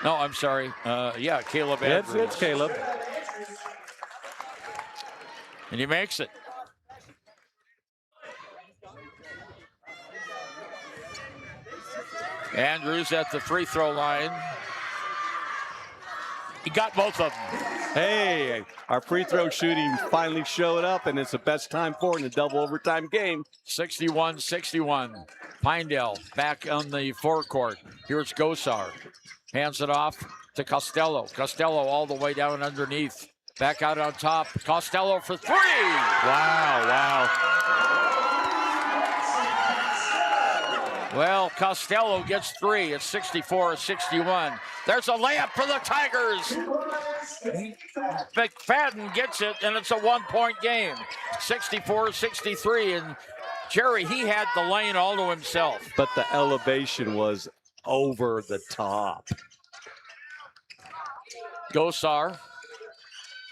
No, I'm sorry. Caleb Andrews. It's Caleb. And he makes it. Andrews at the free throw line. He got both of them. Hey, our free throw shooting finally showed up, and it's the best time for it in a double overtime game. 61-61. Pinedale back on the forecourt. Here's Gosar. Hands it off to Costello. Costello all the way down underneath. Back out on top. Costello for three. Wow. Well, Costello gets three. It's 64-61. There's a layup for the Tigers. McFadden gets it, and it's a one-point game. 64-63. And Jerry, he had the lane all to himself. But the elevation was over the top. Gosar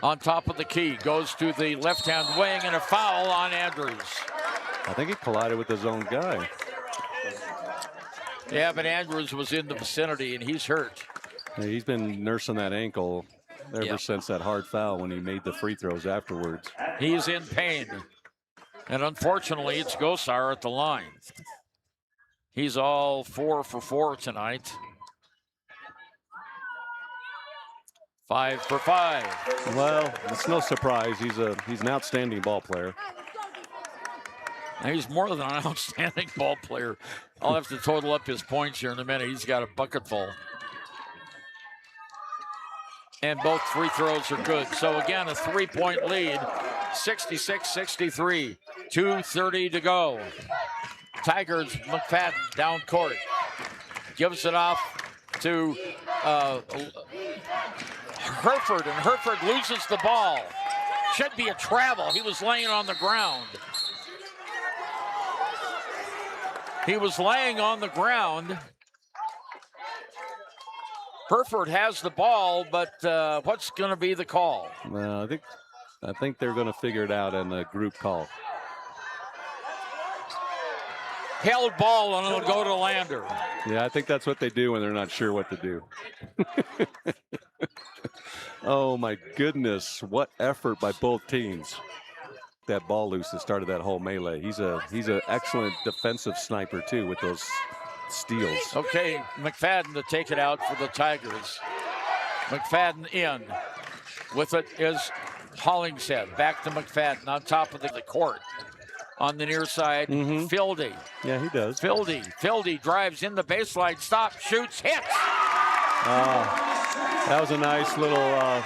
on top of the key. Goes to the left-hand wing, and a foul on Andrews. I think he collided with his own guy. Yeah, but Andrews was in the vicinity, and he's hurt. Yeah, he's been nursing that ankle ever since that hard foul when he made the free throws afterwards. He's in pain. And unfortunately, it's Gosar at the line. He's all 4 for 4 tonight. 5 for 5. Well, it's no surprise. He's an outstanding ball player. And he's more than an outstanding ball player. I'll have to total up his points here in a minute. He's got a bucket full. And both free throws are good. So again, a 3-point lead, 66-63, 2:30 to go. Tigers, McFadden down court. Gives it off to Hereford, and Hereford loses the ball. Should be a travel. He was laying on the ground. He was laying on the ground. Hereford has the ball, but what's going to be the call? Well, I think they're going to figure it out in a group call. Held ball, and it'll go to Lander. Yeah, I think that's what they do when they're not sure what to do. Oh, my goodness. What effort by both teams. That ball loose that started that whole melee. He's an excellent defensive sniper, too, with those steals. Okay, McFadden to take it out for the Tigers. McFadden in. With it is Hollingshead. Back to McFadden on top of the court. On the near side, Fildy. Yeah, he does. Fildy drives in the baseline, stops, shoots, hits. That was a nice little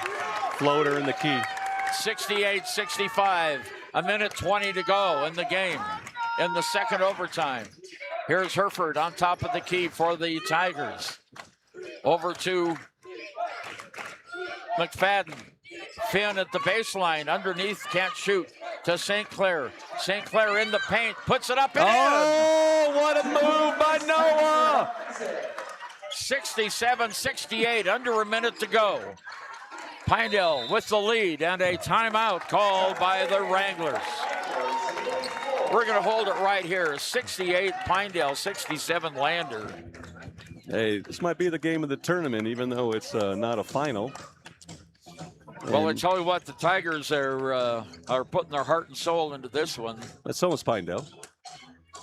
floater in the key. 68-65. A minute 20 to go in the game, in the second overtime. Here's Hereford on top of the key for the Tigers. Over to McFadden. Finn at the baseline, underneath, can't shoot. To St. Clair. St. Clair in the paint, puts it up and in. Oh, what a move by Noah! 67-68, under a minute to go. Pinedale with the lead and a timeout called by the Wranglers. We're going to hold it right here. 68 Pinedale, 67 Lander. Hey, this might be the game of the tournament, even though it's not a final. Well, I tell you what, the Tigers are putting their heart and soul into this one. That's almost Pinedale.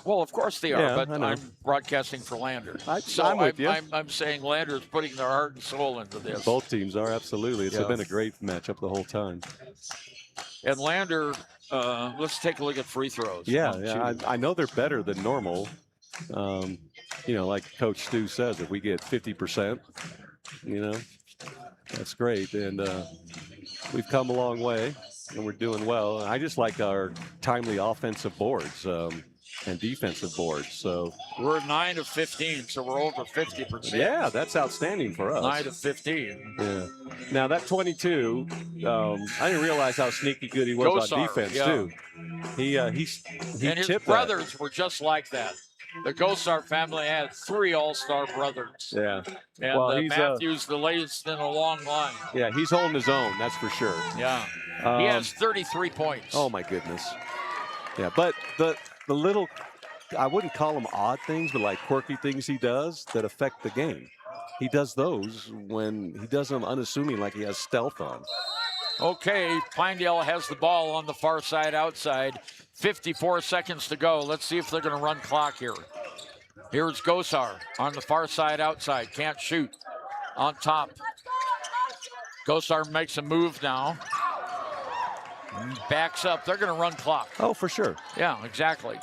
Well, of course they are, Yeah, but I know. I'm broadcasting for Lander. I'm with you. I'm saying Lander's putting their heart and soul into this. Both teams are, absolutely. It's Yeah. been a great matchup the whole time. And Lander Let's take a look at free throws. Yeah, I know they're better than normal. Like Coach Stu says, if we get 50%, that's great. And we've come a long way, and we're doing well. I just like our timely offensive boards and defensive boards. So we're 9 of 15, so we're over 50%. Yeah, that's outstanding for us. 9 of 15. Yeah. Now that 22, I didn't realize how sneaky good he was on defense too. He and his tipped brothers were just like that. The Gosar family had 3 all-star brothers. Yeah. And he's Matthew's the latest in a long line. Yeah, he's holding his own, that's for sure. Yeah. He has 33 points. Oh my goodness. Yeah, but the little, I wouldn't call them odd things, but like quirky things he does that affect the game. He does those when he does them unassuming, like he has stealth on. Okay, Pinedale has the ball on the far side outside. 54 seconds to go. Let's see if they're going to run clock here. Here's Gosar on the far side outside. Can't shoot. On top. Gosar makes a move now. Backs up. They're going to run clock. Oh, for sure. Yeah, exactly.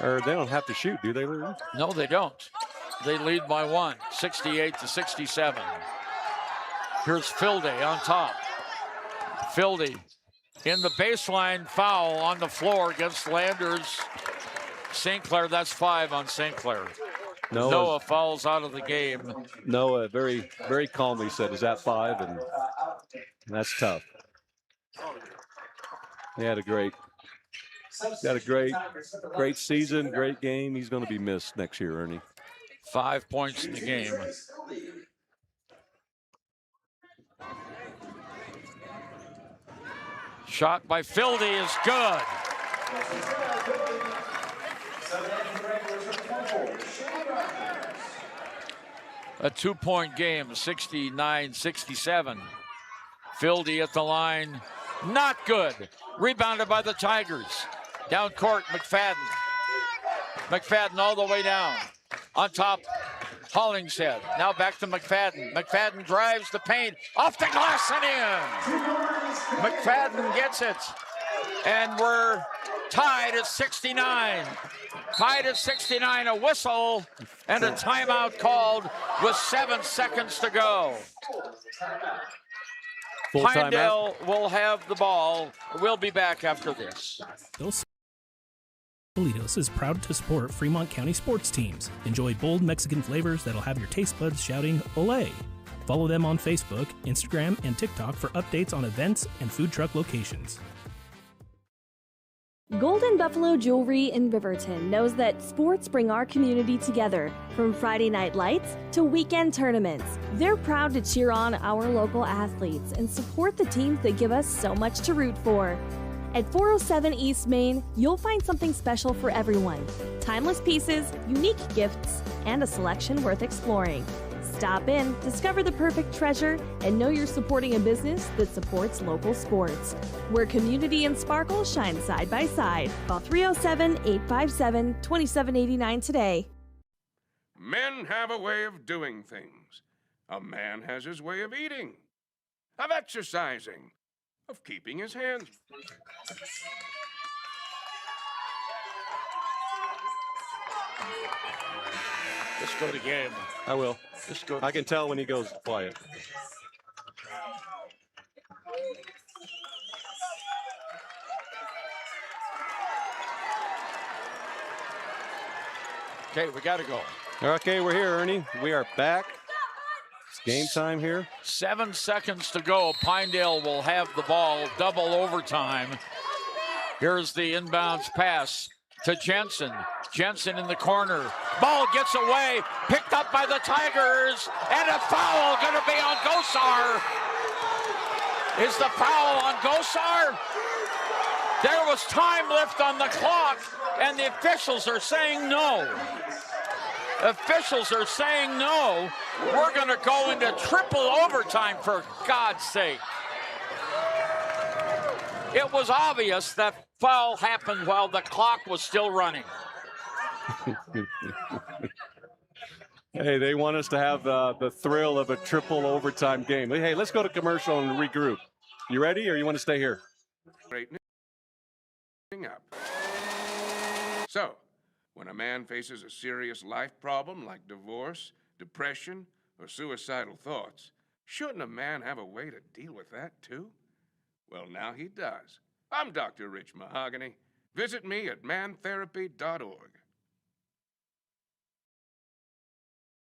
Or they don't have to shoot, do they, Larry? No, they don't. They lead by 1, 68-67. Here's Filde on top. Filde in the baseline, foul on the floor against Landers. St. Clair, that's 5 on St. Clair. Noah fouls out of the game. Noah very, very calmly said, is that 5? And that's tough. He had a great season, great game. He's going to be missed next year, Ernie. 5 points in the game. Shot by Filde is good. A 2-point game, 69-67. Filde at the line, not good. Rebounded by the Tigers. Down court, McFadden. McFadden all the way down. On top, Hollingshead. Now back to McFadden. McFadden drives the paint, off the glass and in. McFadden gets it. And we're tied at 69. Tied at 69, a whistle and a timeout called with 7 seconds to go. Pinedale will have the ball. We'll be back after this. Dos Bolitos is proud to support Fremont County sports teams. Enjoy bold Mexican flavors that'll have your taste buds shouting "Olé!" Follow them on Facebook, Instagram, and TikTok for updates on events and food truck locations. Golden Buffalo Jewelry in Riverton knows that sports bring our community together. From Friday night lights to weekend tournaments, they're proud to cheer on our local athletes and support the teams that give us so much to root for. At 407 East Main, you'll find something special for everyone. Timeless pieces, unique gifts, and a selection worth exploring. Stop in, discover the perfect treasure, and know you're supporting a business that supports local sports. Where community and sparkle shine side by side. Call 307-857-2789 today. Men have a way of doing things. A man has his way of eating, of exercising, of keeping his hands. Just go to game. I will. Just go. I can tell when he goes quiet. Okay, we got to go. Okay, we're here, Ernie. We are back. It's game time here. 7 seconds to go. Pinedale will have the ball, double overtime. Here's the inbounds pass to Jensen. Jensen in the corner. Ball gets away, picked up by the Tigers, and a foul going to be on Gosar. Is the foul on Gosar? There was time left on the clock, and the officials are saying no. Officials are saying no. We're going to go into triple overtime, for God's sake. It was obvious that foul happened while the clock was still running. Hey, they want us to have the thrill of a triple overtime game. Hey, let's go to commercial and regroup. You ready, or you want to stay here? Great. up. So, when a man faces a serious life problem like divorce, depression, or suicidal thoughts, shouldn't a man have a way to deal with that too? Well, now he does. I'm Dr. Rich Mahogany. Visit me at mantherapy.org.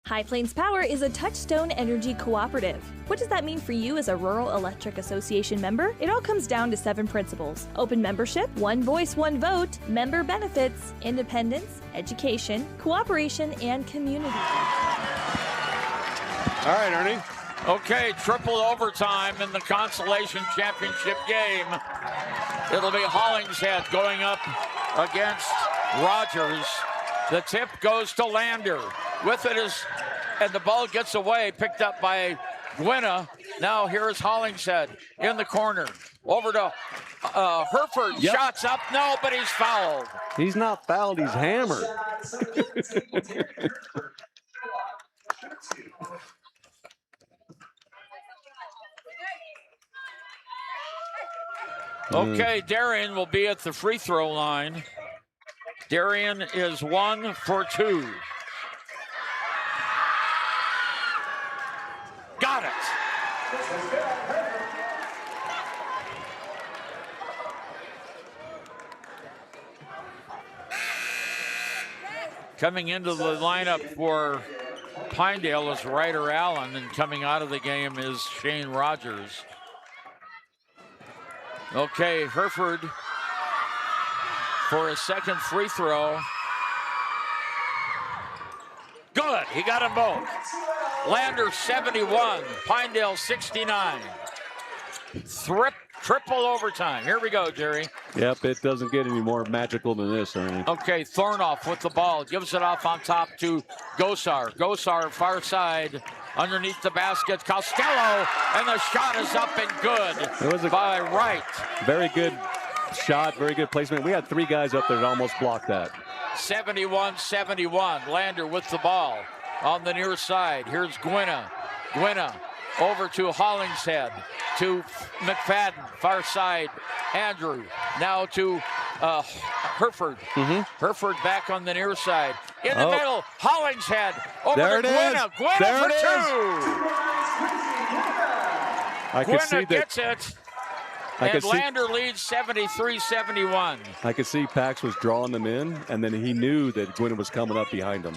High Plains Power is a Touchstone Energy cooperative. What does that mean for you as a Rural Electric Association member? It all comes down to 7 principles: open membership, one voice, one vote, member benefits, independence, education, cooperation, and community. All right, Ernie. Okay, triple overtime in the consolation championship game. It'll be Hollingshead going up against Rogers. The tip goes to Lander. With it is, and the ball gets away, picked up by Gwynna. Now here's Hollingshead in the corner. Over to Hereford. Yep. Shots up. No, but he's fouled. He's not fouled, he's hammered. Okay, Darian will be at the free throw line. Darian is 1 for 2. Got it. Coming into the lineup for Pinedale is Ryder Allen, and coming out of the game is Shane Rogers. Okay, Hereford for a second free throw. Good, he got them both. Lander 71, Pinedale 69. Triple overtime. Here we go, Jerry. Yep, it doesn't get any more magical than this, Ernie. Okay, Thornoff with the ball. Gives it off on top to Gosar. Gosar, far side, underneath the basket. Costello, and the shot is up and good. It was by Wright. Very good shot, very good placement. We had 3 guys up there that almost blocked that. 71-71. Lander with the ball on the near side. Here's Gwynna. Gwynna over to Hollingshead, to McFadden, far side. Andrew now to Hereford. Hereford back on the near side. In the middle, Hollingshead over there to it Gwynna. is. Gwynna there for it 2. I could see Gwynna that. gets it. I And could see- Lander leads 73-71. I could see Pax was drawing them in, and then he knew that Gwynn was coming up behind him.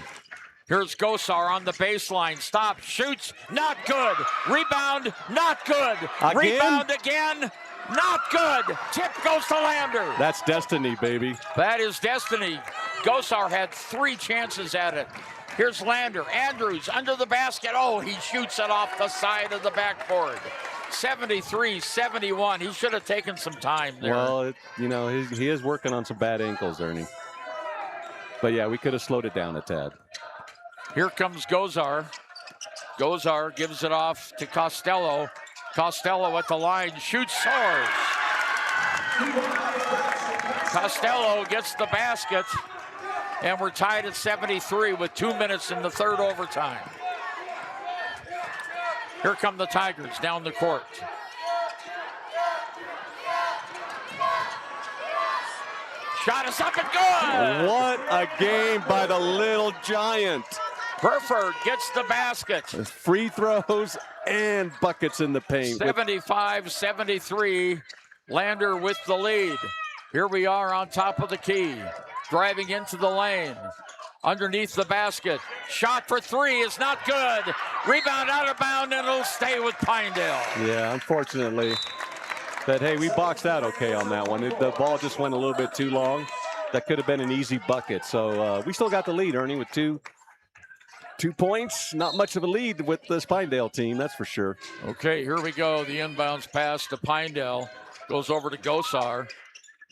Here's Gosar on the baseline. Stop, shoots, not good. Rebound, not good. Again? Rebound again, not good. Tip goes to Lander. That's destiny, baby. That is destiny. Gosar had 3 chances at it. Here's Lander. Andrews under the basket. Oh, he shoots it off the side of the backboard. 73-71. He should have taken some time there. Well, he is working on some bad ankles, Ernie. But yeah, we could have slowed it down a tad. Here comes Gosar. Gosar gives it off to Costello. Costello at the line, shoots, soars. Costello gets the basket, and we're tied at 73 with 2 minutes in the third overtime. Here come the Tigers down the court. Shot is up and good! What a game by the little giant. Hereford gets the basket. Free throws and buckets in the paint. 75-73. Lander with the lead. Here we are on top of the key. Driving into the lane. Underneath the basket. Shot for 3 is not good. Rebound out of bounds, and it'll stay with Pinedale. Yeah, unfortunately. But hey, we boxed out okay on that one. The ball just went a little bit too long. That could have been an easy bucket. So we still got the lead, Ernie, with two points. Not much of a lead with this Pinedale team, that's for sure. Okay, here we go. The inbounds pass to Pinedale. Goes over to Gosar.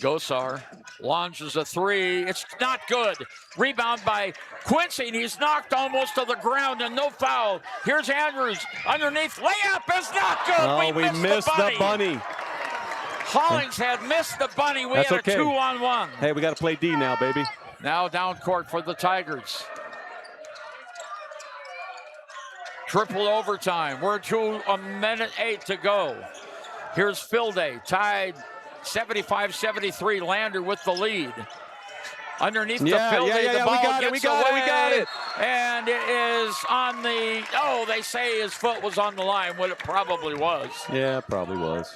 Gosar launches a 3. It's not good. Rebound by Quincy, and he's knocked almost to the ground, and no foul. Here's Andrews underneath. Layup is not good. Oh, we missed the bunny. Hollingshead missed the bunny. We That's had okay. a 2-on-1. Hey, we got to play D now, baby. Now down court for the Tigers. Triple overtime. We're to 1:08 to go. Here's Filday, tied 75-73, Lander with the lead. Underneath the Yeah, penalty, yeah, the yeah, ball we gets got away, it, we got it. and it is on the, they say his foot was on the line, what it probably was. Yeah, it probably was.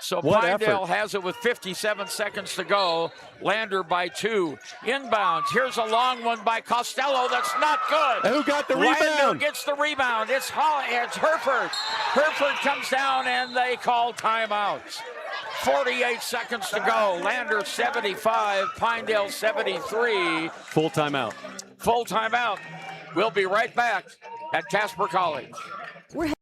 So What Pinedale effort. has it with 57 seconds to go. Lander by 2. Inbounds. Here's a long one by Costello. That's not good. Who got the Lander rebound? gets the rebound. It's Herford. Herford comes down and they call timeouts. 48 seconds to go. Lander 75, Pinedale 73. Full timeout. Full timeout. We'll be right back at Casper College. We're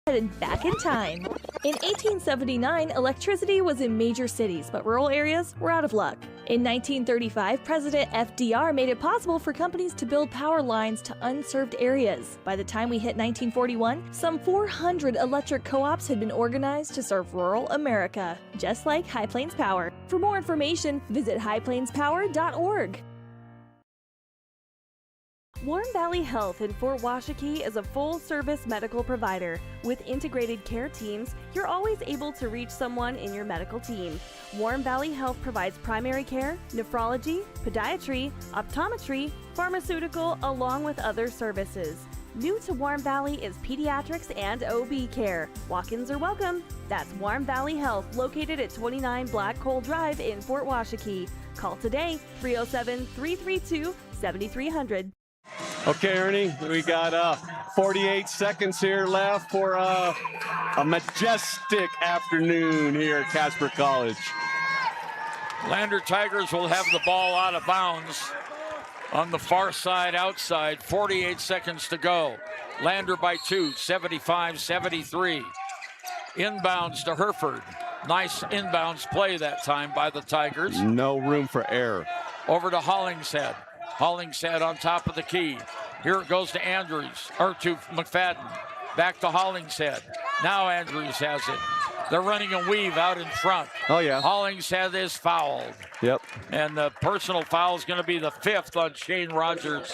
headed back in time. In 1879, electricity was in major cities, but rural areas were out of luck. In 1935, President FDR made it possible for companies to build power lines to unserved areas. By the time we hit 1941, some 400 electric co-ops had been organized to serve rural America, just like High Plains Power. For more information, visit highplainspower.org. Warm Valley Health in Fort Washakie is a full-service medical provider. With integrated care teams, you're always able to reach someone in your medical team. Warm Valley Health provides primary care, nephrology, podiatry, optometry, pharmaceutical, along with other services. New to Warm Valley is pediatrics and OB care. Walk-ins are welcome. That's Warm Valley Health, located at 29 Black Coal Drive in Fort Washakie. Call today, 307-332-7300. Okay, Ernie, we got 48 seconds here left for a majestic afternoon here at Casper College. Lander Tigers will have the ball out of bounds on the far side outside. 48 seconds to go. Lander by 2, 75-73. Inbounds to Herford. Nice inbounds play that time by the Tigers. No room for error. Over to Hollingshead. Hollingshead on top of the key. Here it goes to Andrews, or to McFadden. Back to Hollingshead. Now Andrews has it. They're running a weave out in front. Oh, yeah. Hollingshead is fouled. Yep. And the personal foul is going to be the 5th on Shane Rogers.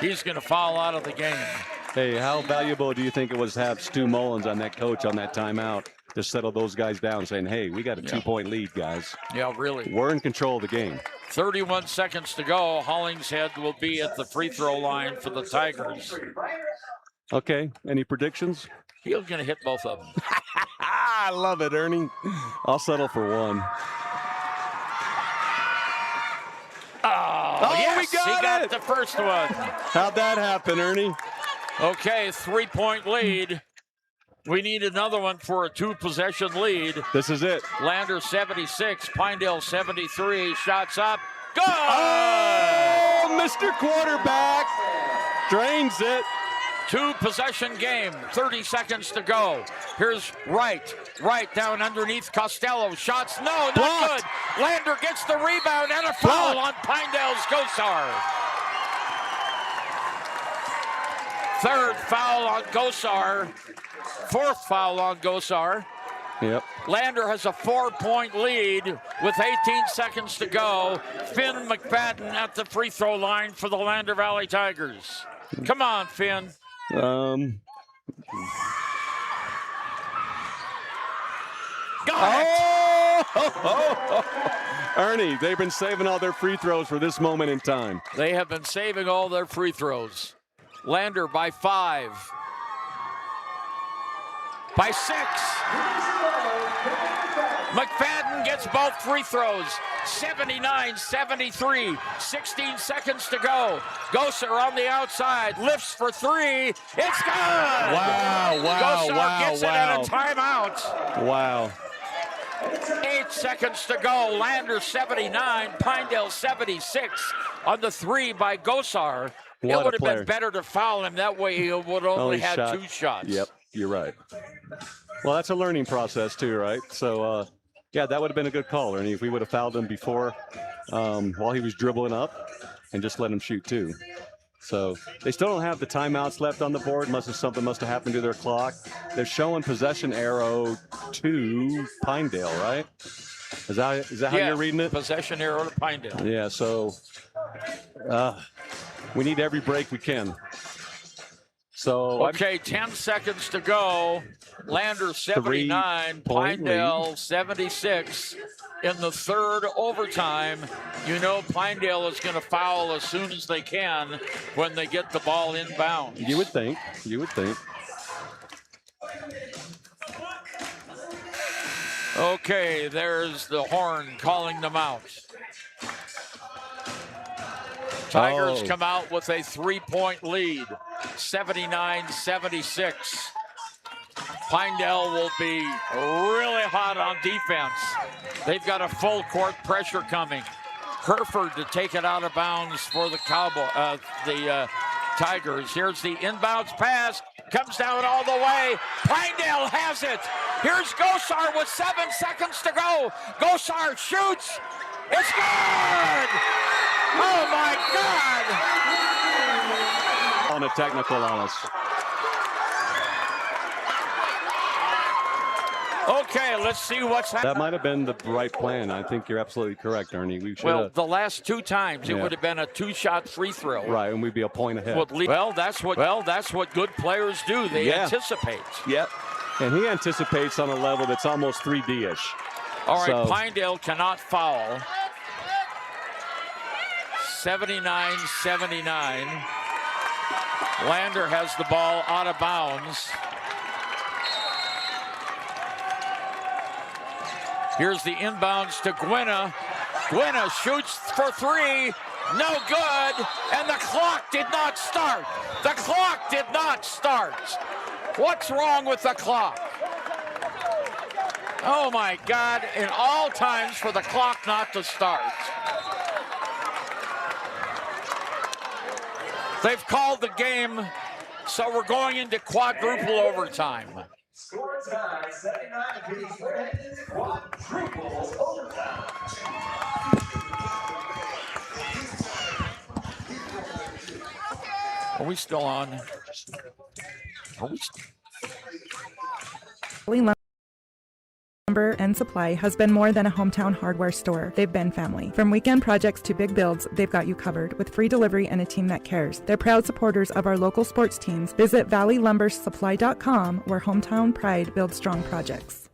He's going to foul out of the game. Hey, how valuable do you think it was to have Stu Mullins on that coach on that timeout to settle those guys down, saying, hey, we got a 2-point lead, guys. Yeah, really. We're in control of the game. 31 seconds to go. Hollingshead will be at the free throw line for the Tigers. Okay, any predictions? He's going to hit both of them. I love it, Ernie. I'll settle for one. Oh yes, we got it. The first one. How'd that happen, Ernie? Okay, 3-point lead. We need another one for a 2-possession lead. This is it. Lander 76, Pinedale 73. Shots up. Good! Oh, Mr. Quarterback drains it. 2-possession game, 30 seconds to go. Here's Wright down underneath Costello. Shots, no, not Blocked. good. Lander gets the rebound and a foul on Pinedale's Gosar. 3rd foul on Gosar. 4th foul on Gosar. Yep. Lander has a 4-point lead with 18 seconds to go. Finn McFadden at the free throw line for the Lander Valley Tigers. Come on, Finn. Got it. Ernie, they've been saving all their free throws for this moment in time. They have been saving all their free throws. Lander by 5. By 6. McFadden gets both free throws. 79-73. 16 seconds to go. Gosar on the outside. Lifts for 3. It's good! Wow, Gosar gets it at a timeout. Wow. 8 seconds to go. Lander 79. Pinedale 76 on the 3 by Gosar. It would have been better to foul him. That way he would only had 2 shots. Yep, you're right. Well, that's a learning process too, right? So, yeah, that would have been a good call, Ernie, if we would have fouled him before while he was dribbling up and just let him shoot too. So they still don't have the timeouts left on the board. Something must have happened to their clock. They're showing possession arrow to Pinedale, right? Is that how you're reading it? Possession arrow to Pinedale. Yeah, so we need every break we can. So okay, 10 seconds to go. Lander 79, 3-point Pinedale 76 in the third overtime. You know Pinedale is going to foul as soon as they can when they get the ball inbound. You would think. You would think. Okay, there's the horn calling them out. Tigers come out with a 3-point lead, 79-76. Pinedale will be really hot on defense. They've got a full court pressure coming. Herford to take it out of bounds for the Tigers. Here's the inbounds pass. Comes down all the way. Pinedale has it. Here's Gosar with 7 seconds to go. Gosar shoots. It's good! Oh, my God! On a technical on us. Okay, let's see what's happening. That might have been the right plan. I think you're absolutely correct, Ernie. We should well, the last 2 times it would have been a 2-shot free throw. Right, and we'd be a point ahead. Well, that's what good players do. They anticipate. Yep. And he anticipates on a level that's almost 3D-ish. All right, Pinedale cannot foul. 79-79. Lander has the ball out of bounds. Here's the inbounds to Gwynna. Gwynna shoots for 3. No good. And the clock did not start. The clock did not start. What's wrong with the clock? Oh, my God. In all times for the clock not to start. They've called the game, so we're going into quadruple overtime. Score time, 79 apiece. We're heading into quadruple overtime. Are we still on? Are we Lumber and Supply has been more than a hometown hardware store. They've been family. From weekend projects to big builds, they've got you covered with free delivery and a team that cares. They're proud supporters of our local sports teams. Visit valleylumbersupply.com, where hometown pride builds strong projects.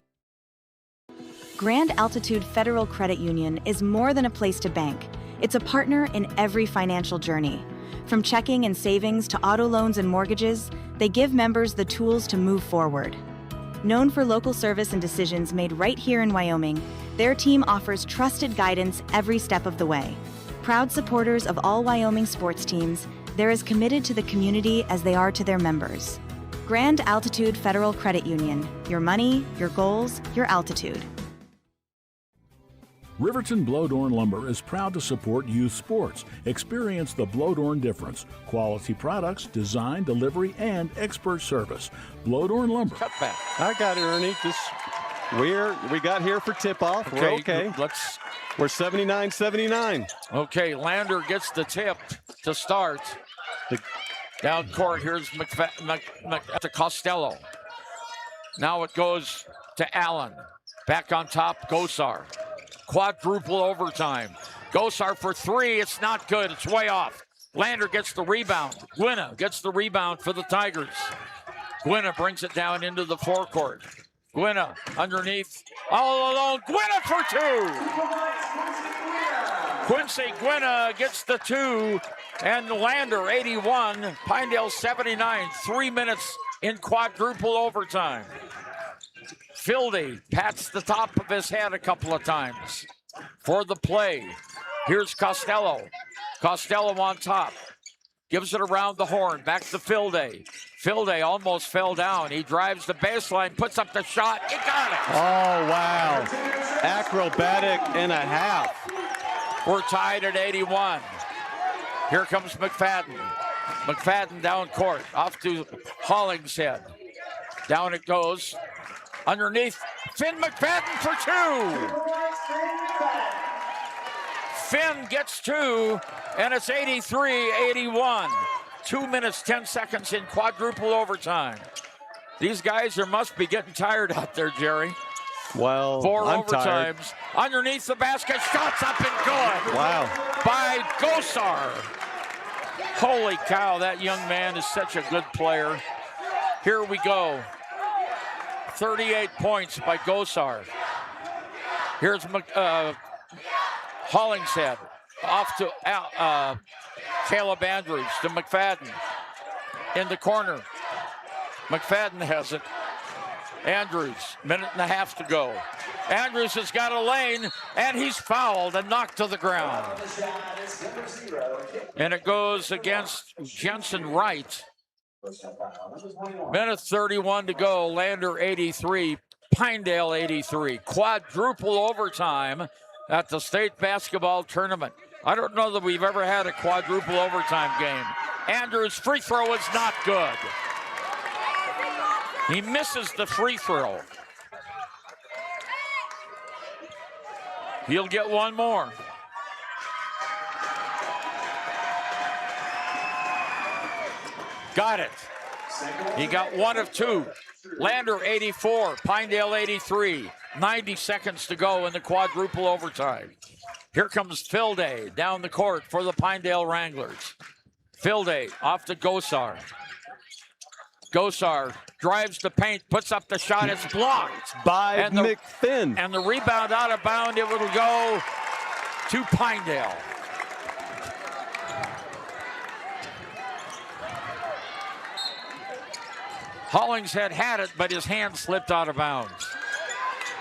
Grand Altitude Federal Credit Union is more than a place to bank. It's a partner in every financial journey. From checking and savings to auto loans and mortgages, they give members the tools to move forward. Known for local service and decisions made right here in Wyoming, their team offers trusted guidance every step of the way. Proud supporters of all Wyoming sports teams, they're as committed to the community as they are to their members. Grand Altitude Federal Credit Union. Your money, your goals, your altitude. Riverton Blowdorn Lumber is proud to support youth sports. Experience the Blowdorn difference. Quality products, design, delivery, and expert service. Blowdorn Lumber. Cutback. I got it, Ernie. We got here for tip-off. We're okay. We're 79-79. Okay, Lander gets the tip to start. Down court, here's to Costello. Now it goes to Allen. Back on top, Gosar. Quadruple overtime. Gosar for 3. It's not good. It's way off. Lander gets the rebound. Gwynna gets the rebound for the Tigers. Gwynna brings it down into the forecourt. Gwynna underneath. All alone. Gwynna for 2. Quincy Gwynna gets the 2. And Lander 81. Pinedale 79. 3 minutes in quadruple overtime. Fildy pats the top of his head a couple of times for the play. Here's Costello. Costello on top. Gives it around the horn. Back to Fildy. Fildy almost fell down. He drives the baseline, puts up the shot. He got it. Oh, wow. Acrobatic and a half. We're tied at 81. Here comes McFadden. McFadden down court. Off to Hollingshead. Down it goes. Underneath, Finn McFadden for 2. Finn gets 2, and it's 83-81. 2 minutes, 10 seconds in quadruple overtime. These guys must be getting tired out there, Jerry. Well, 4 I'm overtimes. tired. Underneath the basket, shots up and good. Wow. By Gosar. Holy cow, that young man is such a good player. Here we go. 38 points by Gosar. Here's Hollingshead off to Caleb Andrews to McFadden in the corner. McFadden has it. Andrews, minute and a half to go. Andrews has got a lane, and he's fouled and knocked to the ground. And it goes against Jensen Wright. Minute 31 to go. Lander 83, Pinedale 83. Quadruple overtime at the state basketball tournament. I don't know that we've ever had a quadruple overtime game. Andrews' free throw is not good. He misses the free throw. He'll get one more. Got it. He got one of two. Lander 84, Pinedale 83. 90 seconds to go in the quadruple overtime. Here comes Filday down the court for the Pinedale Wranglers. Filday off to Gosar. Gosar drives the paint, puts up the shot. It's blocked by McFinn. And the rebound out of bounds. It will go to Pinedale. Hollingshead had it, but his hand slipped out of bounds.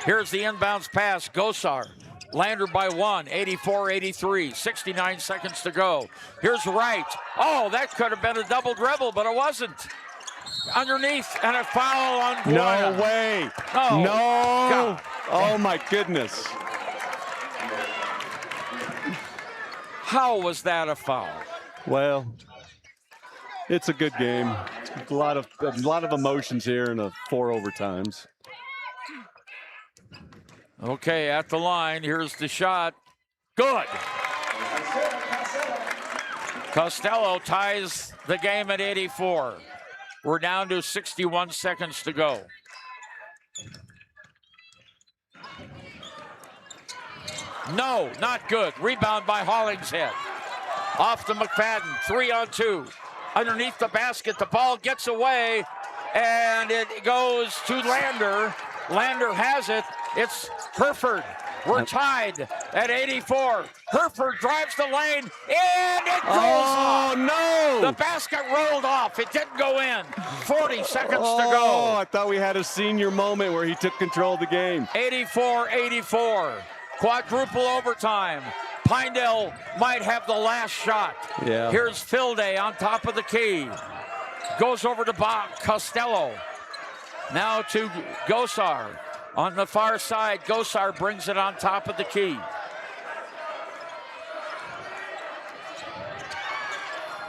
Here's the inbounds pass. Gosar. Lander by one, 84-83, 69 seconds to go. Here's Wright. Oh, that could have been a double dribble, but it wasn't. Underneath, and a foul on Buena. No way. Oh, no. God. Oh, my goodness. How was that a foul? Well, it's a good game. A lot of emotions here in the 4 overtimes. Okay, at the line, here's the shot. Good. Costello ties the game at 84. We're down to 61 seconds to go. No, not good. Rebound by Hollingshead. Off to McFadden, 3-on-2. Underneath the basket, the ball gets away, and it goes to Lander. Lander has it. It's Herford. We're tied at 84. Herford drives the lane, and it goes off. No! The basket rolled off. It didn't go in. 40 seconds to go. Oh, I thought we had a senior moment where he took control of the game. 84-84. Quadruple overtime. Pinedale might have the last shot. Yeah. Here's Filday on top of the key. Goes over to Costello. Now to Gosar. On the far side, Gosar brings it on top of the key.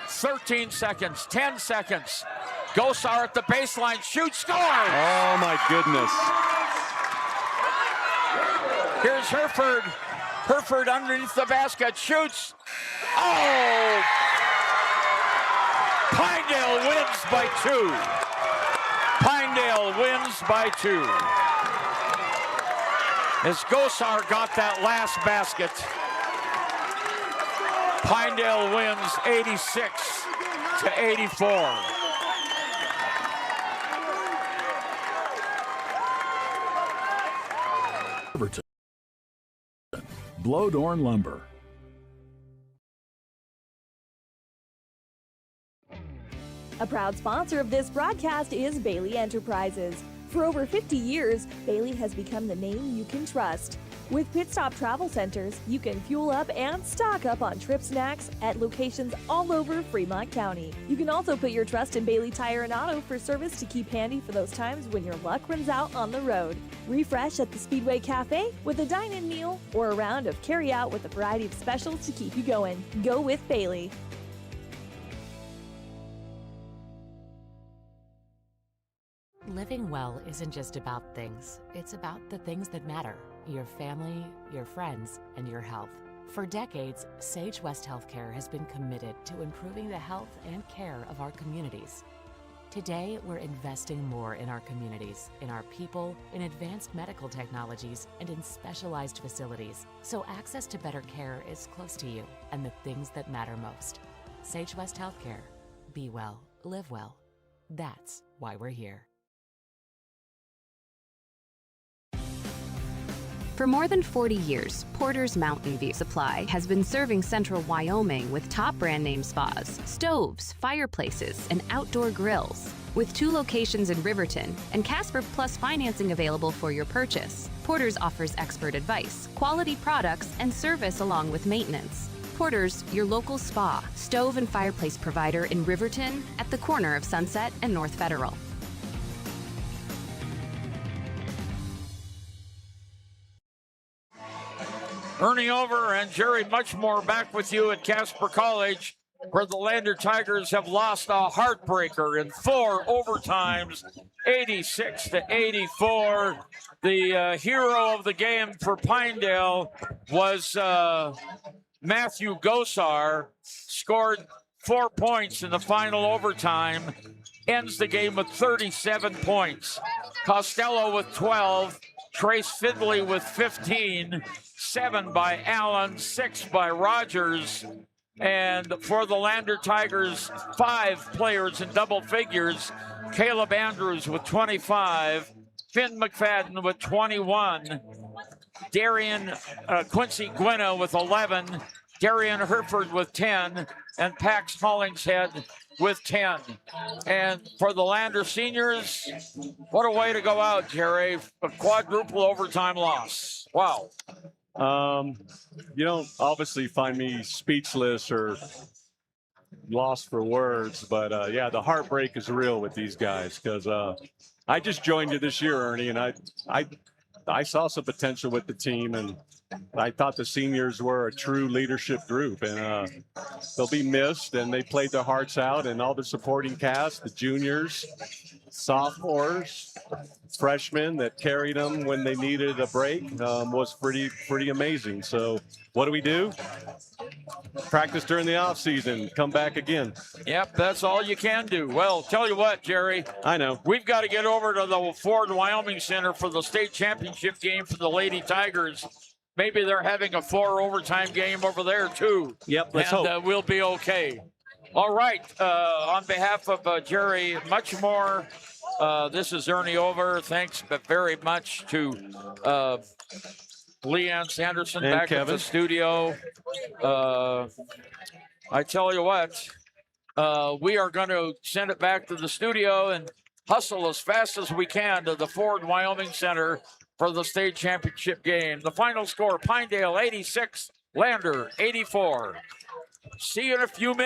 13 seconds, 10 seconds. Gosar at the baseline, shoots, scores! Oh, my goodness. Here's Herford. Herford underneath the basket, shoots. Oh! Pinedale wins by 2. Pinedale wins by 2. As Gosar got that last basket, Pinedale wins 86-84. Blowdorn Lumber. A proud sponsor of this broadcast is Bailey Enterprises. For over 50 years, Bailey has become the name you can trust. With Pit Stop Travel Centers, you can fuel up and stock up on trip snacks at locations all over Fremont County. You can also put your trust in Bailey Tire and Auto for service to keep handy for those times when your luck runs out on the road. Refresh at the Speedway Cafe with a dine-in meal or a round of carry-out with a variety of specials to keep you going. Go with Bailey. Living well isn't just about things. It's about the things that matter. Your family, your friends, and your health. For decades, Sage West Healthcare has been committed to improving the health and care of our communities. Today, we're investing more in our communities, in our people, in advanced medical technologies, and in specialized facilities, so access to better care is close to you and the things that matter most. Sage West Healthcare. Be well, live well. That's why we're here. For more than 40 years, Porter's Mountain View Supply has been serving central Wyoming with top brand name spas, stoves, fireplaces, and outdoor grills. With 2 locations in Riverton and Casper Plus financing available for your purchase, Porter's offers expert advice, quality products, and service along with maintenance. Porter's, your local spa, stove, and fireplace provider in Riverton at the corner of Sunset and North Federal. Ernie Over and Jerry Muchmore back with you at Casper College, where the Lander Tigers have lost a heartbreaker in 4 overtimes, 86-84. The hero of the game for Pinedale was Matthew Gosar, scored 4 points in the final overtime, ends the game with 37 points. Costello with 12, Trace Fidley with 15, 7 by Allen, 6 by Rogers. And for the Lander Tigers, 5 players in double figures. Caleb Andrews with 25, Finn McFadden with 21, Quincy Gwynna with 11, Darian Herford with 10, and Pax Hollingshead with 10. And for the Lander seniors, what a way to go out, Jerry. A quadruple overtime loss. Wow. You don't obviously find me speechless or lost for words, but yeah, the heartbreak is real with these guys because I just joined you this year, Ernie, and I saw some potential with the team, and I thought the seniors were a true leadership group, and they'll be missed, and they played their hearts out, and all the supporting cast, the juniors, sophomores, freshmen that carried them when they needed a break was pretty amazing. So what do? Practice during the off season, come back again. Yep, that's all you can do. Well, tell you what, Jerry. I know. We've got to get over to the Ford Wyoming Center for the state championship game for the Lady Tigers. Maybe they're having a 4 overtime game over there, too. Yep, let's hope. We'll be okay. All right. On behalf of Jerry Muchmore, this is Ernie Over. Thanks very much to Leanne Sanderson and back Kevin at the studio. I tell you what, we are going to send it back to the studio and hustle as fast as we can to the Ford Wyoming Center for the state championship game. The final score, Pinedale 86, Lander 84. See you in a few minutes.